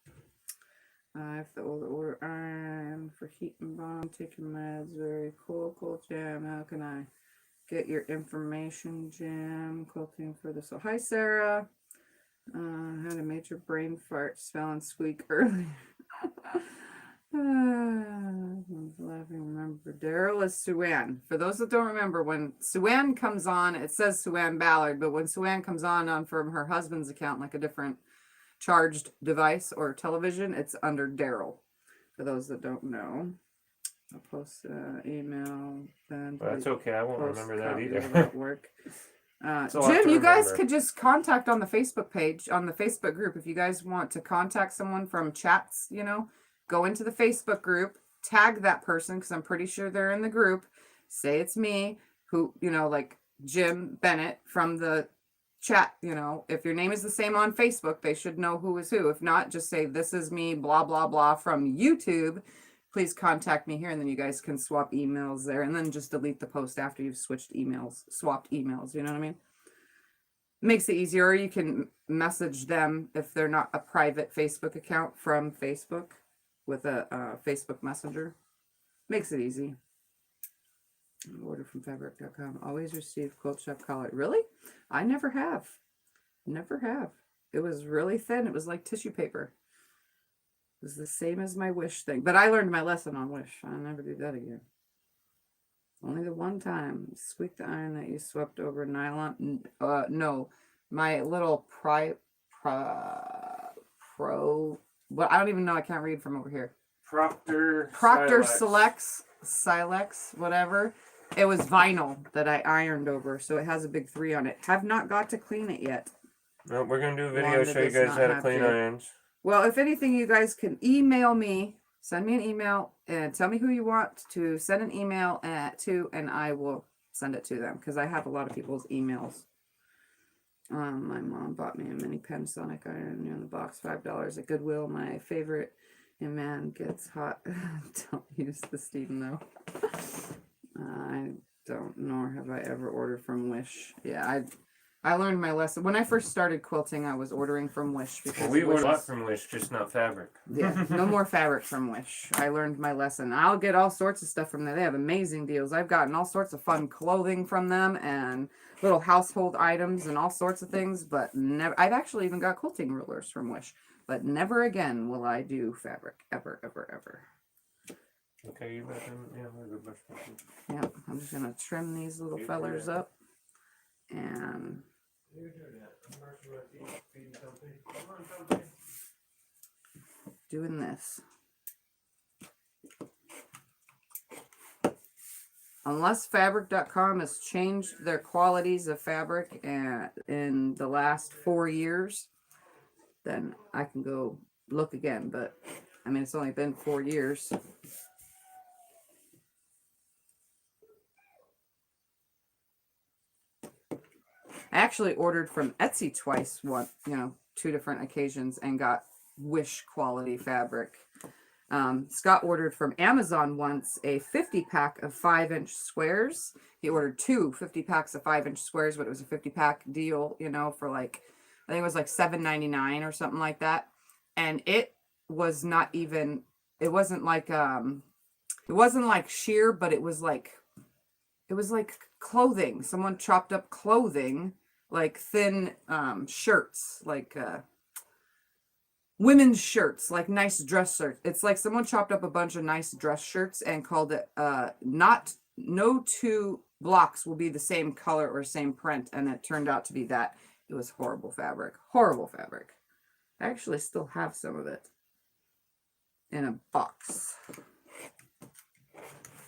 I have to order iron for heat and bond, taking meds. Very cool. Cool, Jim. How can I get your information, Jim? Quilting for this. So, hi, Sarah. Had a major brain fart spelling Squeak earlier. Remember, Daryl is Suan. For those that don't remember, when Suan comes on, it says Suan Ballard, but when Suan comes on from her husband's account, like a different charged device or television, it's under Daryl. For those that don't know, I'll post email. Then well, that's okay. I won't remember that either. Work. Jim, you guys could just contact on the Facebook page, on the Facebook group. If you guys want to contact someone from chats, you know, go into the Facebook group, tag that person, because I'm pretty sure they're in the group. Say it's me, who, you know, like Jim Bennett from the chat. You know, if your name is the same on Facebook, they should know who is who. If not, just say, this is me, blah, blah, blah, from YouTube. Please contact me here, and then you guys can swap emails there, and then just delete the post after you've swapped emails, you know what I mean? Makes it easier. Or you can message them if they're not a private Facebook account from Facebook with a Facebook Messenger. Makes it easy. Order from fabric.com. Always receive quilt shop collar. Really? I never have. Never have. It was really thin. It was like tissue paper. It was the same as my Wish thing. But I learned my lesson on Wish. I'll never do that again. Only the one time. Squeak the iron that you swept over nylon. No. My little what, I don't even know. I can't read from over here. Proctor Silex, whatever. It was vinyl that I ironed over, so it has a big 3 on it. Have not got to clean it yet. No, we're gonna do a video show you guys how to clean irons. Well, if anything, you guys can email me. Send me an email and tell me who you want to send an email to, and I will send it to them, because I have a lot of people's emails. My mom bought me a mini Panasonic iron in the box, $5 at Goodwill. My favorite. And man, gets hot. Don't use the steam though. I don't, nor have I ever ordered from Wish. Yeah, I learned my lesson. When I first started quilting, I was ordering from Wish. Because we order a lot from Wish, just not fabric. Yeah, no more fabric from Wish. I learned my lesson. I'll get all sorts of stuff from there. They have amazing deals. I've gotten all sorts of fun clothing from them and little household items and all sorts of things, but never. I've actually even got quilting rulers from Wish, but never again will I do fabric. Ever, ever, ever. Okay, you got them. Yeah, we'll go brush them. Yeah, I'm just going to trim these little fellers up and... doing this. Unless fabric.com has changed their qualities of fabric in the last 4 years, then I can go look again. But I mean, it's only been 4 years. I actually ordered from Etsy twice, 2 different occasions, and got Wish quality fabric. Scott ordered from Amazon once a 50-pack of 5-inch squares. He ordered 2 50 packs of 5-inch squares, but it was a 50-pack deal, for like, I think it was like $7.99 or something like that. And it was not even, it wasn't like sheer, but it was like clothing. Someone chopped up clothing, like thin shirts, like women's shirts, like nice dress shirts. It's like someone chopped up a bunch of nice dress shirts and called it no 2 blocks will be the same color or same print, and it turned out to be that. It was horrible fabric. Horrible fabric. I actually still have some of it in a box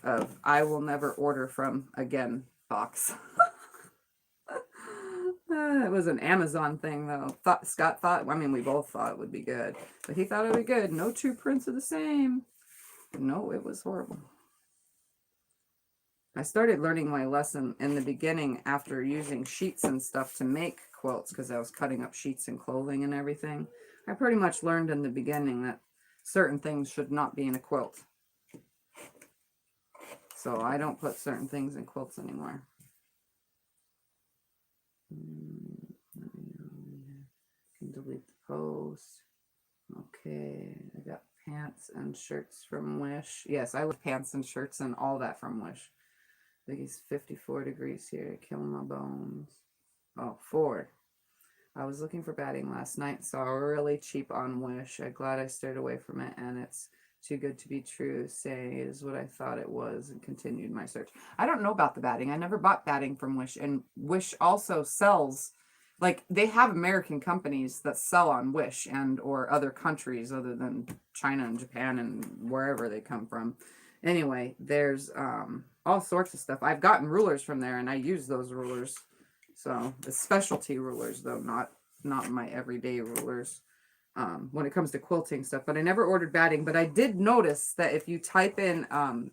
of I will never order from again box. It was an Amazon thing, though. Scott thought, I mean, we both thought it would be good. But he thought it would be good. No two prints are the same. No, it was horrible. I started learning my lesson in the beginning after using sheets and stuff to make quilts because I was cutting up sheets and clothing and everything. I pretty much learned in the beginning that certain things should not be in a quilt. So I don't put certain things in quilts anymore. Can delete the post. Okay, I got pants and shirts from Wish. Yes, I love pants and shirts and all that from Wish. I think it's 54 degrees here, killing my bones. Oh, 4. I was looking for batting last night, saw really cheap on Wish. I'm glad I stayed away from it, and it's too good to be true. Say is what I thought it was, and continued my search. I don't know about the batting. I never bought batting from Wish, and Wish also sells, like, they have American companies that sell on Wish and or other countries other than China and Japan and wherever they come from. Anyway, there's all sorts of stuff. I've gotten rulers from there, and I use those rulers. So the specialty rulers, though, not my everyday rulers. When it comes to quilting stuff, but I never ordered batting. But I did notice that if you type in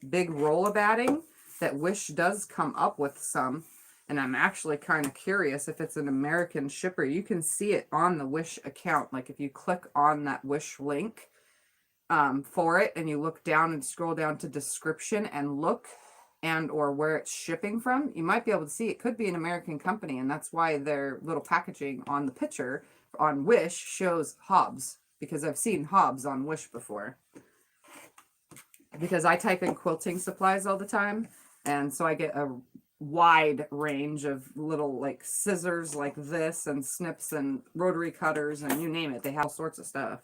big roll of batting, that Wish does come up with some. And I'm actually kind of curious if it's an American shipper. You can see it on the Wish account. Like if you click on that Wish link for it, and you look down and scroll down to description and look and or where it's shipping from, you might be able to see it could be an American company, and that's why their little packaging on the picture on Wish shows Hobbs, because I've seen Hobbs on Wish before. Because I type in quilting supplies all the time, and so I get a wide range of little like scissors like this and snips and rotary cutters and you name it. They have all sorts of stuff,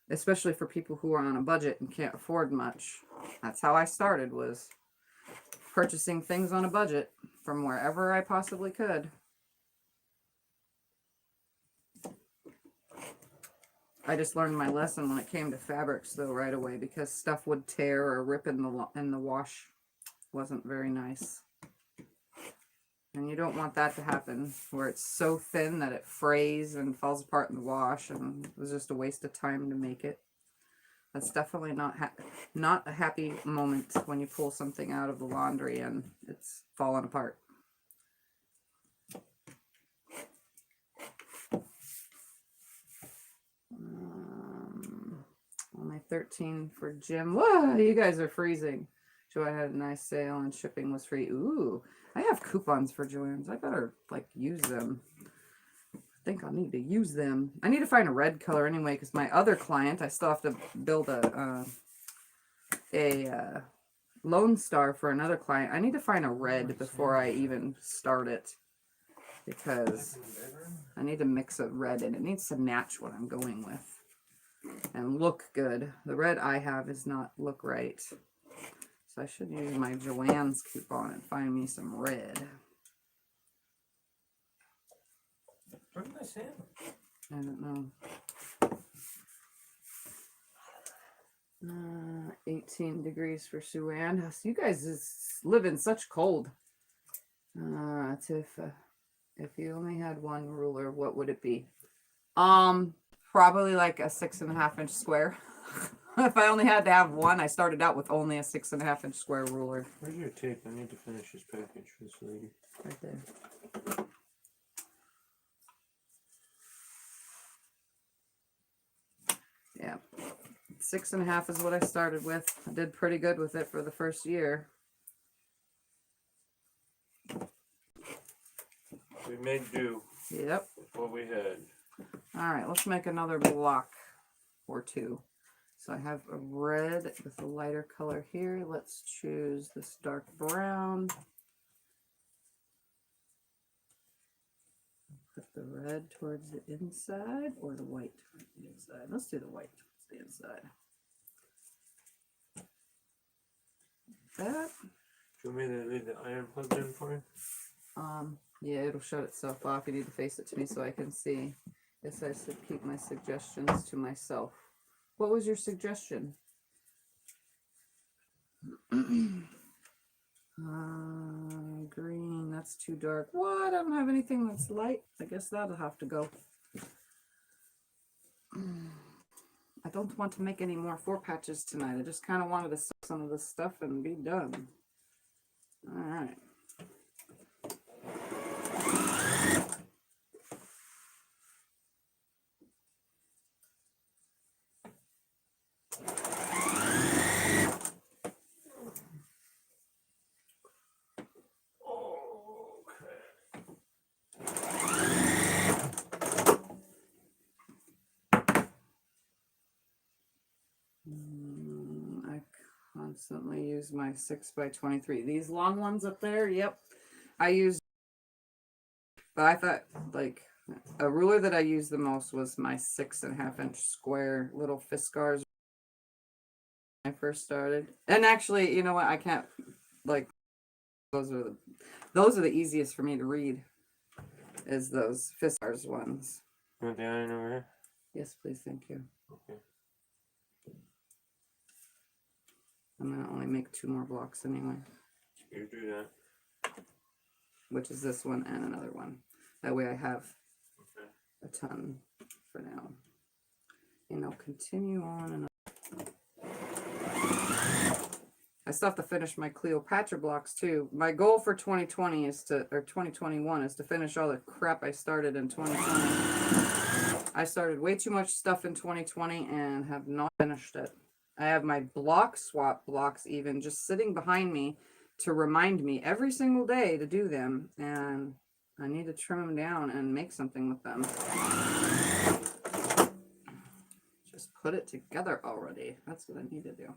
especially for people who are on a budget and can't afford much. That's how I started, was purchasing things on a budget from wherever I possibly could. I just learned my lesson when it came to fabrics though right away, because stuff would tear or rip in the wash. Wasn't very nice. And you don't want that to happen, where it's so thin that it frays and falls apart in the wash, and it was just a waste of time to make it. That's definitely not a happy moment when you pull something out of the laundry and it's falling apart. Only 13 for Jim. Whoa, you guys are freezing. Joanne had a nice sale and shipping was free. Ooh, I have coupons for Joann's. I better like use them. I think I'll need to use them. I need to find a red color anyway, because my other client, I still have to build a Lone Star for another client. I need to find a red before I even start it, because I need to mix a red and it needs to match what I'm going with and look good. The red I have is not look right. So I should use my Joann's coupon and find me some red. Where's my Sam? I don't know. 18 degrees for Sue Ann. You guys live in such cold. Tiff, if you only had one ruler, what would it be? Probably like a 6.5 inch square. If I only had to have one, I started out with only a 6.5 inch square ruler. Where's your tape? I need to finish this package for this lady. Right there. Yeah. 6.5 is what I started with. I did pretty good with it for the first year. We made do. Yep. With what we had. All right, let's make another block or two. So I have a red with a lighter color here. Let's choose this dark brown. Put the red towards the inside or the white towards the inside. Let's do the white towards the inside. That. Do you want me to leave the iron plugged in for you? Yeah, it'll shut itself off. You need to face it to me so I can see. Guess I should keep my suggestions to myself. What was your suggestion? Green. that's too dark. What? I don't have anything that's light. I guess that'll have to go. I don't want to make any more 4 patches tonight. I just kind of wanted to sew some of this stuff and be done. All right. I constantly use my 6x23. These long ones up there, yep. I use, but I thought like a ruler that I used the most was my 6.5 inch square little Fiskars when I first started. And actually, you know what? I can't, like, those are the easiest for me to read, is those Fiskars ones. You want the iron over here? Yes, please, thank you. Okay. I'm gonna only make 2 more blocks anyway. You do that. Which is this one and another one. That way I have Okay. a ton for now. And I'll continue on. And I still have to finish my Cleopatra blocks too. My goal for 2020 is to, or 2021 is to finish all the crap I started in 2020. I started way too much stuff in 2020 and have not finished it. I have my block swap blocks even just sitting behind me to remind me every single day to do them, and I need to trim them down and make something with them. Just put it together already. That's what I need to do.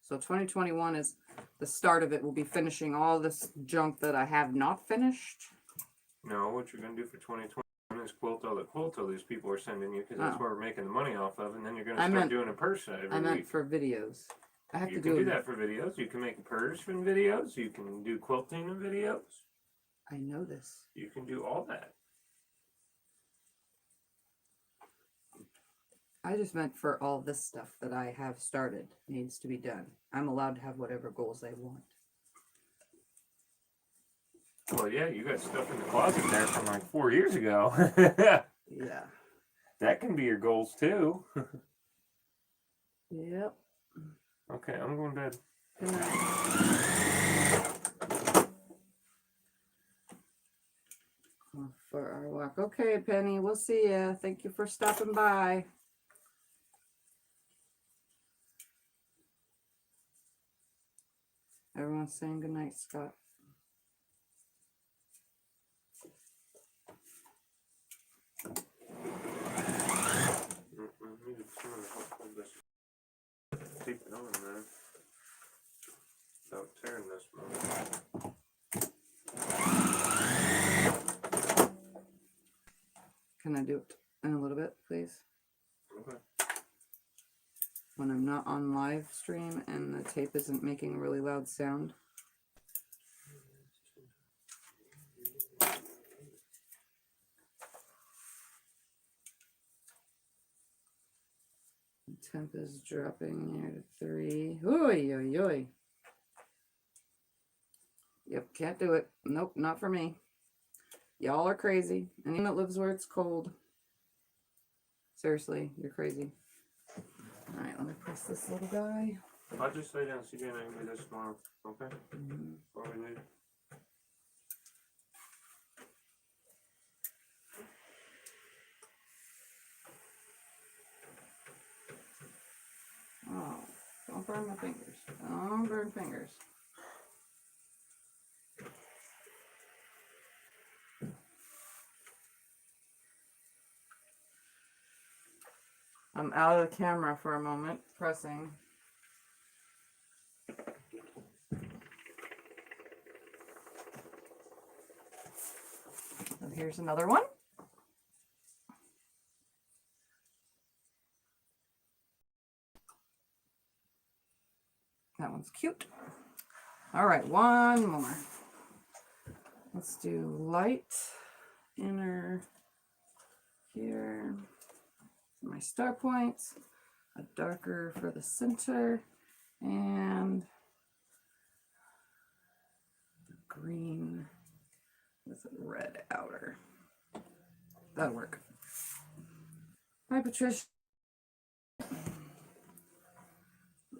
So 2021 is the start of it. We'll be finishing all this junk that I have not finished. No, what you're going to do for 2021 is quilt all the quilts all these people are sending you, because that's where we're making the money off of, and then you're going to start doing a purse every week. I meant for videos. I have you to can do that for videos. You can make a purse from videos. You can do quilting in videos. I know this. You can do all that. I just meant for all this stuff that I have started needs to be done. I'm allowed to have whatever goals I want. Well, yeah, you got stuff in the closet there from like 4 years ago. Yeah. That can be your goals too. Yep. Okay, I'm going to bed. Good night. For our walk. Okay, Penny, we'll see ya. Thank you for stopping by. Everyone's saying good night, Scott. Keep it on there. Without tearing this one. Can I do it in a little bit, please? Okay. When I'm not on live stream and the tape isn't making a really loud sound. The temp is dropping here to 3. Oy, oy, oy. Yep, can't do it. Nope, not for me. Y'all are crazy. Anyone that lives where it's cold. Seriously, you're crazy. All right, let me press this little guy. I'll just lay down, CJ, and I can do this tomorrow. Okay? Before we leave. Oh, don't burn my fingers. Don't burn fingers. I'm out of the camera for a moment, pressing. And here's another one. That one's cute. All right, one more. Let's do light inner here. My star points, a darker for the center, and green with a red outer. That'll work. Hi, Patricia.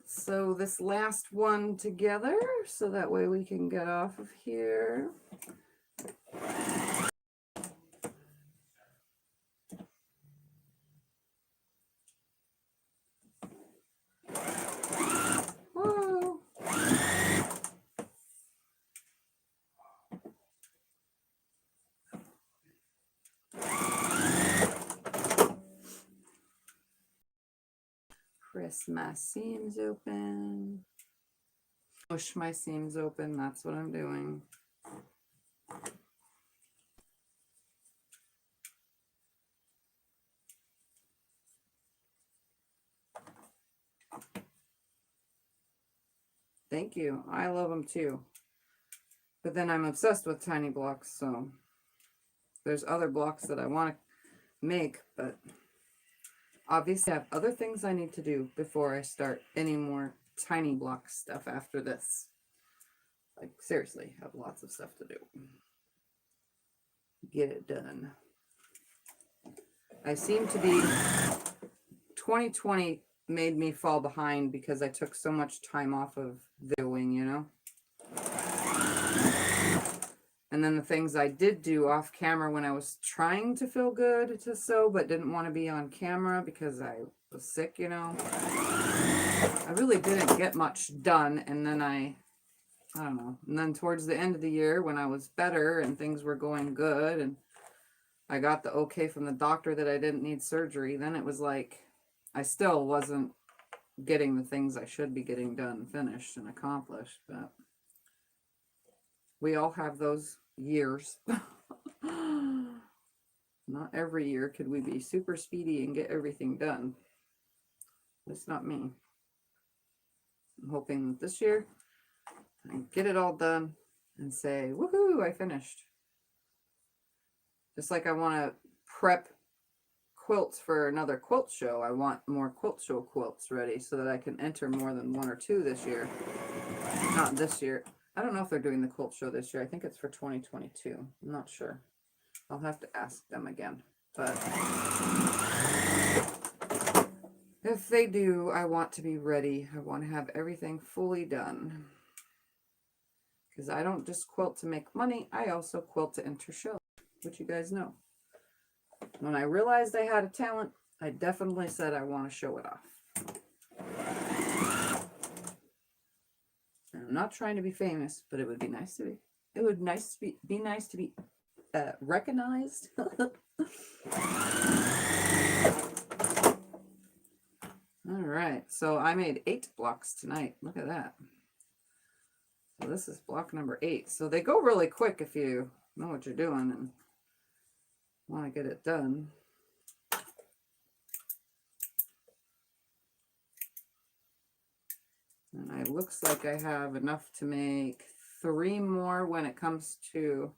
So this last one together, so that way we can get off of here. Whoa. Press my seams open. Push my seams open. That's what I'm doing. Thank you. I love them too. But then I'm obsessed with tiny blocks, so there's other blocks that I want to make, but obviously I have other things I need to do before I start any more tiny block stuff after this. Like, seriously, have lots of stuff to do. Get it done. I seem to be... 2020 made me fall behind because I took so much time off of videoing, you know? And then the things I did do off camera when I was trying to feel good to sew, but didn't want to be on camera because I was sick, you know? I really didn't get much done. And then I don't know. And then towards the end of the year when I was better and things were going good and I got the okay from the doctor that I didn't need surgery, then it was like I still wasn't getting the things I should be getting done, finished, and accomplished, but we all have those years. Not every year could we be super speedy and get everything done. It's not me. I'm hoping that this year I can get it all done and say, woohoo, I finished. Just like I want to prep quilts for another quilt show. I want more quilt show quilts ready so that I can enter more than 1 or 2 this year. Not this year. I don't know if they're doing the quilt show this year. I think it's for 2022. I'm not sure. I'll have to ask them again. But if they do, I want to be ready. I want to have everything fully done. Because I don't just quilt to make money. I also quilt to enter shows, which you guys know. When I realized I had a talent, I definitely said I want to show it off. And I'm not trying to be famous, but it would be nice to be. It would be nice to be recognized. All right, so I made 8 blocks tonight. Look at that. So this is block number 8. So they go really quick if you know what you're doing and want to get it done. And it looks like I have enough to make 3 more when it comes to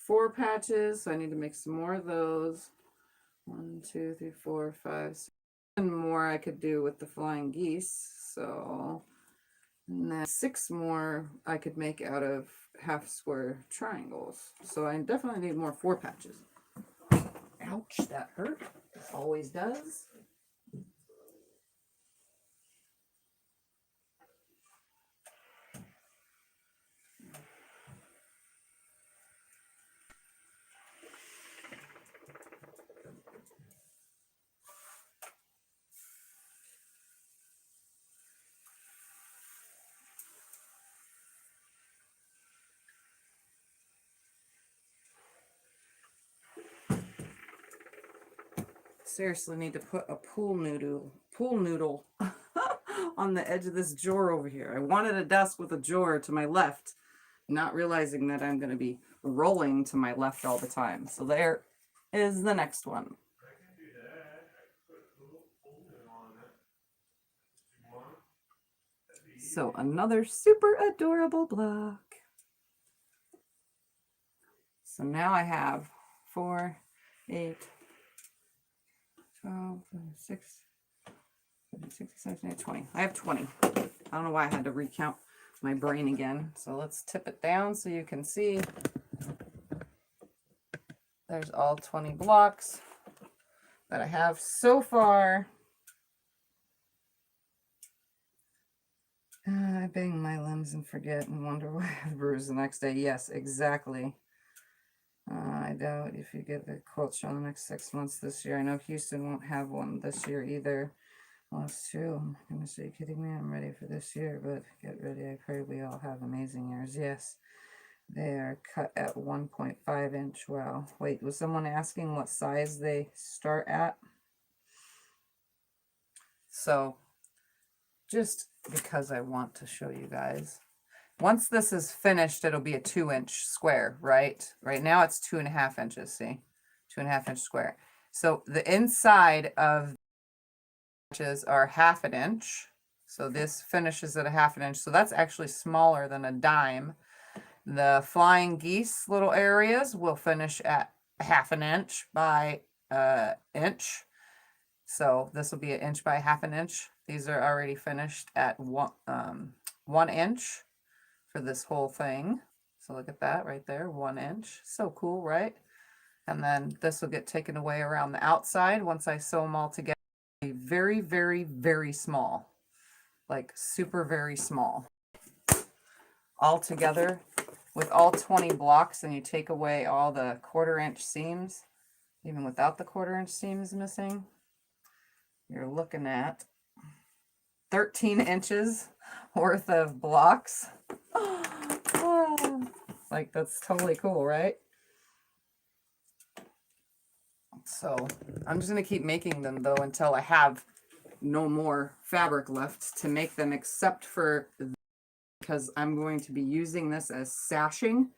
4 patches. So I need to make some more of those. 1, 2, 3, 4, 5, 6. And more I could do with the flying geese. So, and then 6 more I could make out of half square triangles. So I definitely need more 4 patches. Ouch, that hurt. It always does. Seriously need to put a pool noodle on the edge of this drawer over here. I wanted a desk with a drawer to my left, not realizing that I'm going to be rolling to my left all the time. So there is the next one. So another super adorable block. So now I have 4, 8, 12, 6, 17, 20. I have 20. I don't know why I had to recount my brain again. So let's tip it down so you can see. There's all 20 blocks that I have so far. I bang my limbs and forget and wonder why I have bruised the next day. Yes, exactly. I doubt if you get the quilt show in the next 6 months this year. I know Houston won't have one this year either. Well, it's true. I'm going to say, you kidding me? I'm ready for this year, but get ready. I pray we all have amazing years. Yes, they are cut at 1.5 inch. Wow. Wait, was someone asking what size they start at? So, just because I want to show you guys. Once this is finished, it'll be a 2-inch square, right? Right now it's 2.5 inches, see? 2.5 inch square. So the inside of inches are 1/2 inch. So this finishes at 1/2 inch. So that's actually smaller than a dime. The flying geese little areas will finish at 1/2 inch by inch. So this will be 1 inch by 1/2 inch. These are already finished at 1 inch for this whole thing. So look at that right there, 1 inch. So cool, right? And then this will get taken away around the outside once I sew them all together. Very, very, very small, like super very small. All together with all 20 blocks, and you take away all the 1/4 inch seams, even without the 1/4 inch seams missing, you're looking at 13 inches worth of blocks. Like, that's totally cool, right? So I'm just going to keep making them, though, until I have no more fabric left to make them, except for because I'm going to be using this as sashing.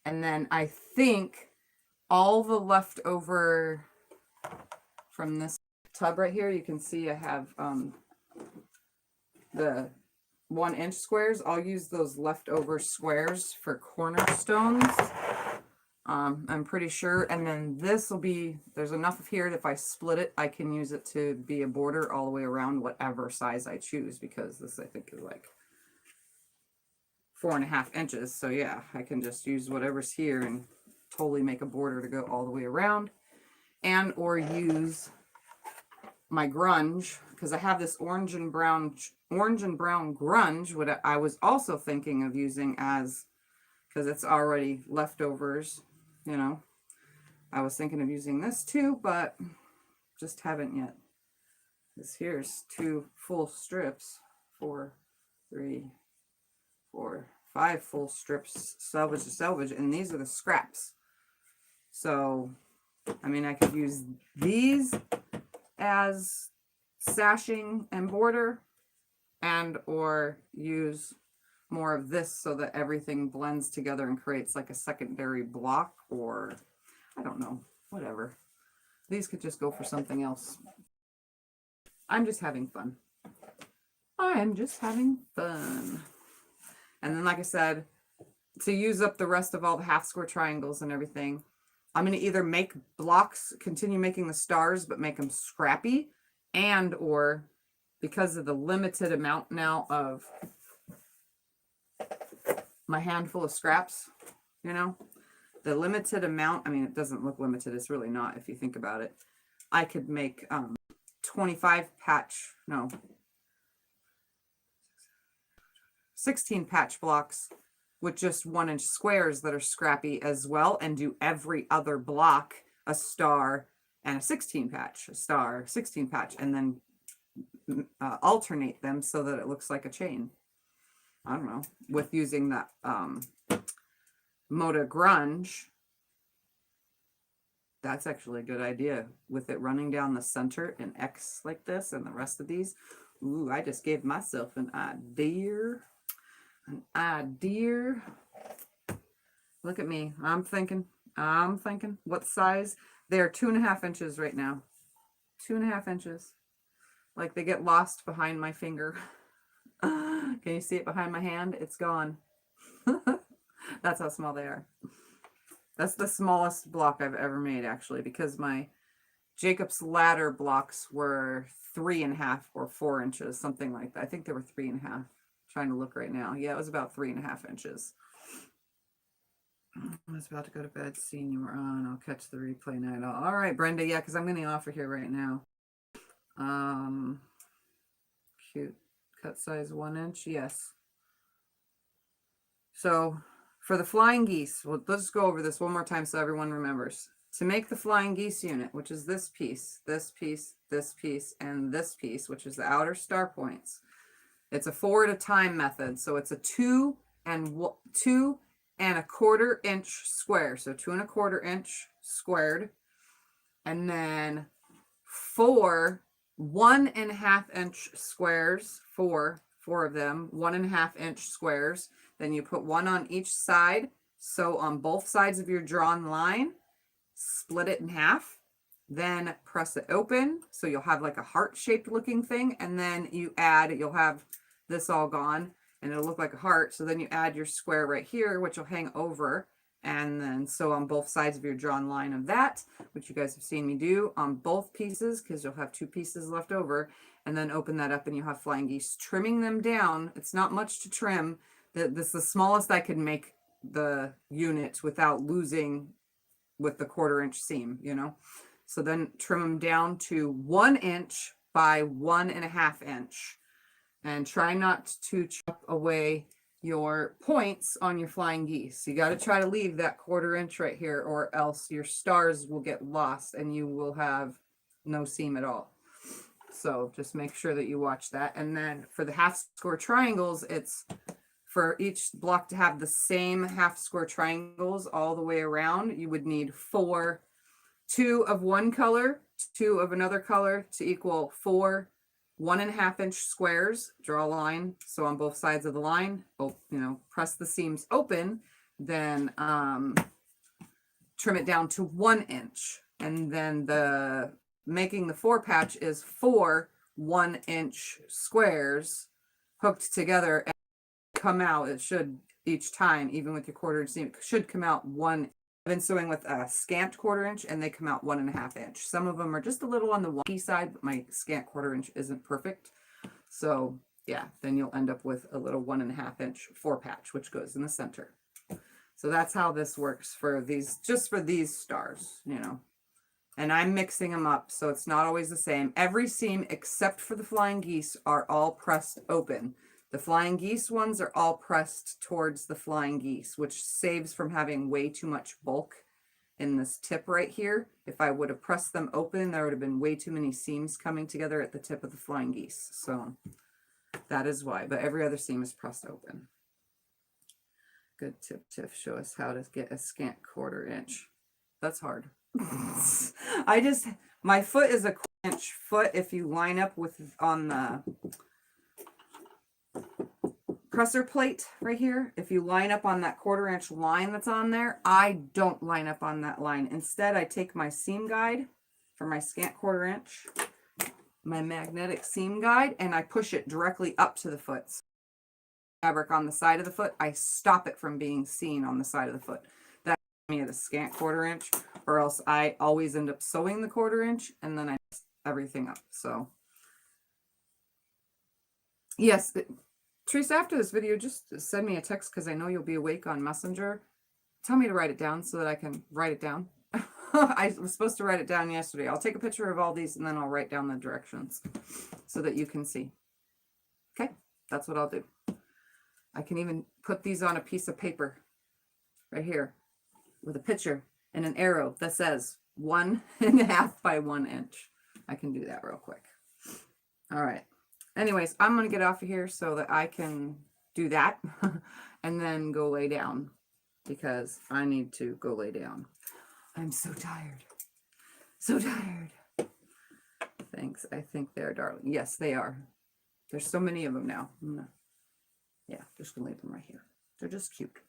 And then I think all the leftover from this tub right here, you can see I have the 1 inch squares. I'll use those leftover squares for cornerstones. I'm pretty sure. And then this will be, there's enough of here that if I split it, I can use it to be a border all the way around whatever size I choose, because this I think is like 4.5 inches. So yeah, I can just use whatever's here and totally make a border to go all the way around. And or use my grunge, because I have this orange and brown grunge, what I was also thinking of using as, because it's already leftovers, you know. I was thinking of using this too, but just haven't yet. This here's 2 full strips, 4, 3, 4, 5 full strips, selvage to selvage, and these are the scraps. So, I mean, I could use these as sashing and border, and or use more of this so that everything blends together and creates like a secondary block, or I don't know, whatever. These could just go for something else. I'm just having fun. I'm just having fun. And then, like I said, to use up the rest of all the half square triangles and everything, I'm going to either make blocks, continue making the stars, but make them scrappy, and or because of the limited amount now of my handful of scraps, you know, the limited amount, I mean, it doesn't look limited. It's really not if you think about it. I could make 16 patch blocks with just 1 inch squares that are scrappy as well, and do every other block a star and a 16 patch, a star, 16 patch, and then alternate them so that it looks like a chain. I don't know, with using that Moda grunge. That's actually a good idea, with it running down the center in X like this, and the rest of these. Ooh, I just gave myself an idea. An idea. Look at me. I'm thinking. What size? They're 2.5 inches right now. 2.5 inches. Like they get lost behind my finger. Can you see it behind my hand? It's gone. That's how small they are. That's the smallest block I've ever made, actually, because my Jacob's ladder blocks were 3.5 or 4 inches, something like that. I think they were 3.5. Trying to look right now. Yeah, it was about 3.5 inches. I was about to go to bed, seeing you were on. I'll catch the replay night. All right, Brenda. Yeah, because I'm going to offer here right now. Cute. Cut size 1 inch. Yes. So for the flying geese, well, let's go over this one more time so everyone remembers. To make the flying geese unit, which is this piece, this piece, this piece, and this piece, which is the outer star points, it's a 4 at a time method. So it's a 2 and 2¼ inch square. So 2¼ inch squared. And then 4 1½ inch squares, four of them, 1½ inch squares. Then you put one on each side. So on both sides of your drawn line, split it in half, then press it open. So you'll have like a heart-shaped looking thing. And then you add, you'll have this all gone and it'll look like a heart. So then you add your square right here, which will hang over. And then so on both sides of your drawn line of that, which you guys have seen me do on both pieces, because you'll have 2 pieces left over, and then open that up and you have flying geese. Trimming them down, it's not much to trim. This is the smallest I could make the unit without losing with the 1/4 inch seam, you know. So then trim them down to 1 inch by 1½ inch, and try not to chop away your points on your flying geese. You got to try to leave that 1/4 inch right here, or else your stars will get lost and you will have no seam at all. So just make sure that you watch that. And then for the half square triangles, it's for each block to have the same half square triangles all the way around. You would need 2 of one color, 2 of another color to equal 4 1½ inch squares. Draw a line. So on both sides of the line, press the seams open, then trim it down to 1 inch. And then making the 4 patch is 4 1 inch squares hooked together and come out. It should each time, even with your 1/4 inch seam, it should come out 1. I've been sewing with a Scant 1/4 inch and they come out 1½ inch. Some of them are just a little on the wonky side, but my Scant 1/4 inch isn't perfect. So yeah, then you'll end up with a little 1½ inch 4 patch, which goes in the center. So that's how this works for these, just for these stars, you know. And I'm mixing them up, so it's not always the same. Every seam except for the flying geese are all pressed open. The flying geese ones are all pressed towards the flying geese, which saves from having way too much bulk in this tip right here. If I would have pressed them open, there would have been way too many seams coming together at the tip of the flying geese. So that is why, but every other seam is pressed open. Good tip, Tiff. Show us how to get a Scant 1/4 inch. That's hard. My foot is a 1/4 inch foot. If you line up on the presser plate right here, if you line up on that 1/4 inch line that's on there, I don't line up on that line. Instead, I take my seam guide for my Scant 1/4 inch, my magnetic seam guide, and I push it directly up to the foot. So fabric on the side of the foot, I stop it from being seen on the side of the foot. That's me at a Scant 1/4 inch, or else I always end up sewing the 1/4 inch and then I mess everything up. So yes, Teresa, after this video, just send me a text because I know you'll be awake on Messenger. Tell me to write it down so that I can write it down. I was supposed to write it down yesterday. I'll take a picture of all these and then I'll write down the directions so that you can see. Okay, that's what I'll do. I can even put these on a piece of paper right here with a picture and an arrow that says 1½ by 1 inch. I can do that real quick. All right. Anyways, I'm going to get off of here so that I can do that and then go lay down because I need to go lay down. I'm so tired. So tired. Thanks. I think they're darling. Yes, they are. There's so many of them now. Yeah, just going to leave them right here. They're just cute.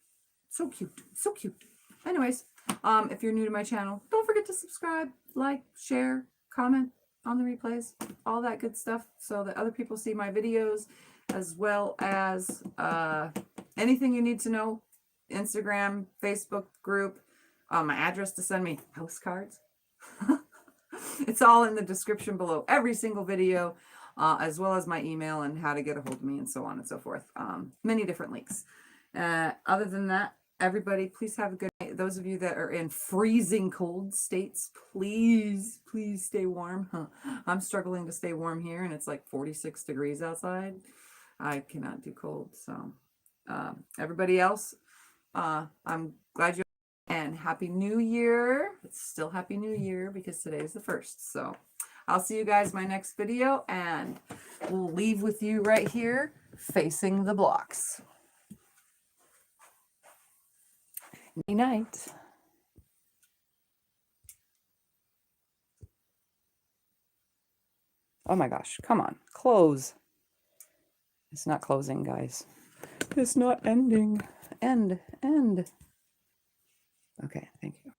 So cute. So cute. Anyways, if you're new to my channel, don't forget to subscribe, like, share, comment on the replays, all that good stuff so that other people see my videos, as well as anything you need to know. Instagram, Facebook group, my address to send me postcards. It's all in the description below every single video, as well as my email and how to get a hold of me and so on and so forth. Many different links. Other than that, Everybody, please have a good night. Those of you that are in freezing cold states, please, please stay warm. I'm struggling to stay warm here, and it's like 46 degrees outside. I cannot do cold. So everybody else, I'm glad you, and Happy New Year. It's still Happy New Year because today is the 1st. So I'll see you guys in my next video, and we'll leave with you right here facing the blocks. Good night. Oh my gosh, come on, close. It's not closing, guys. It's not ending. End. Okay, thank you.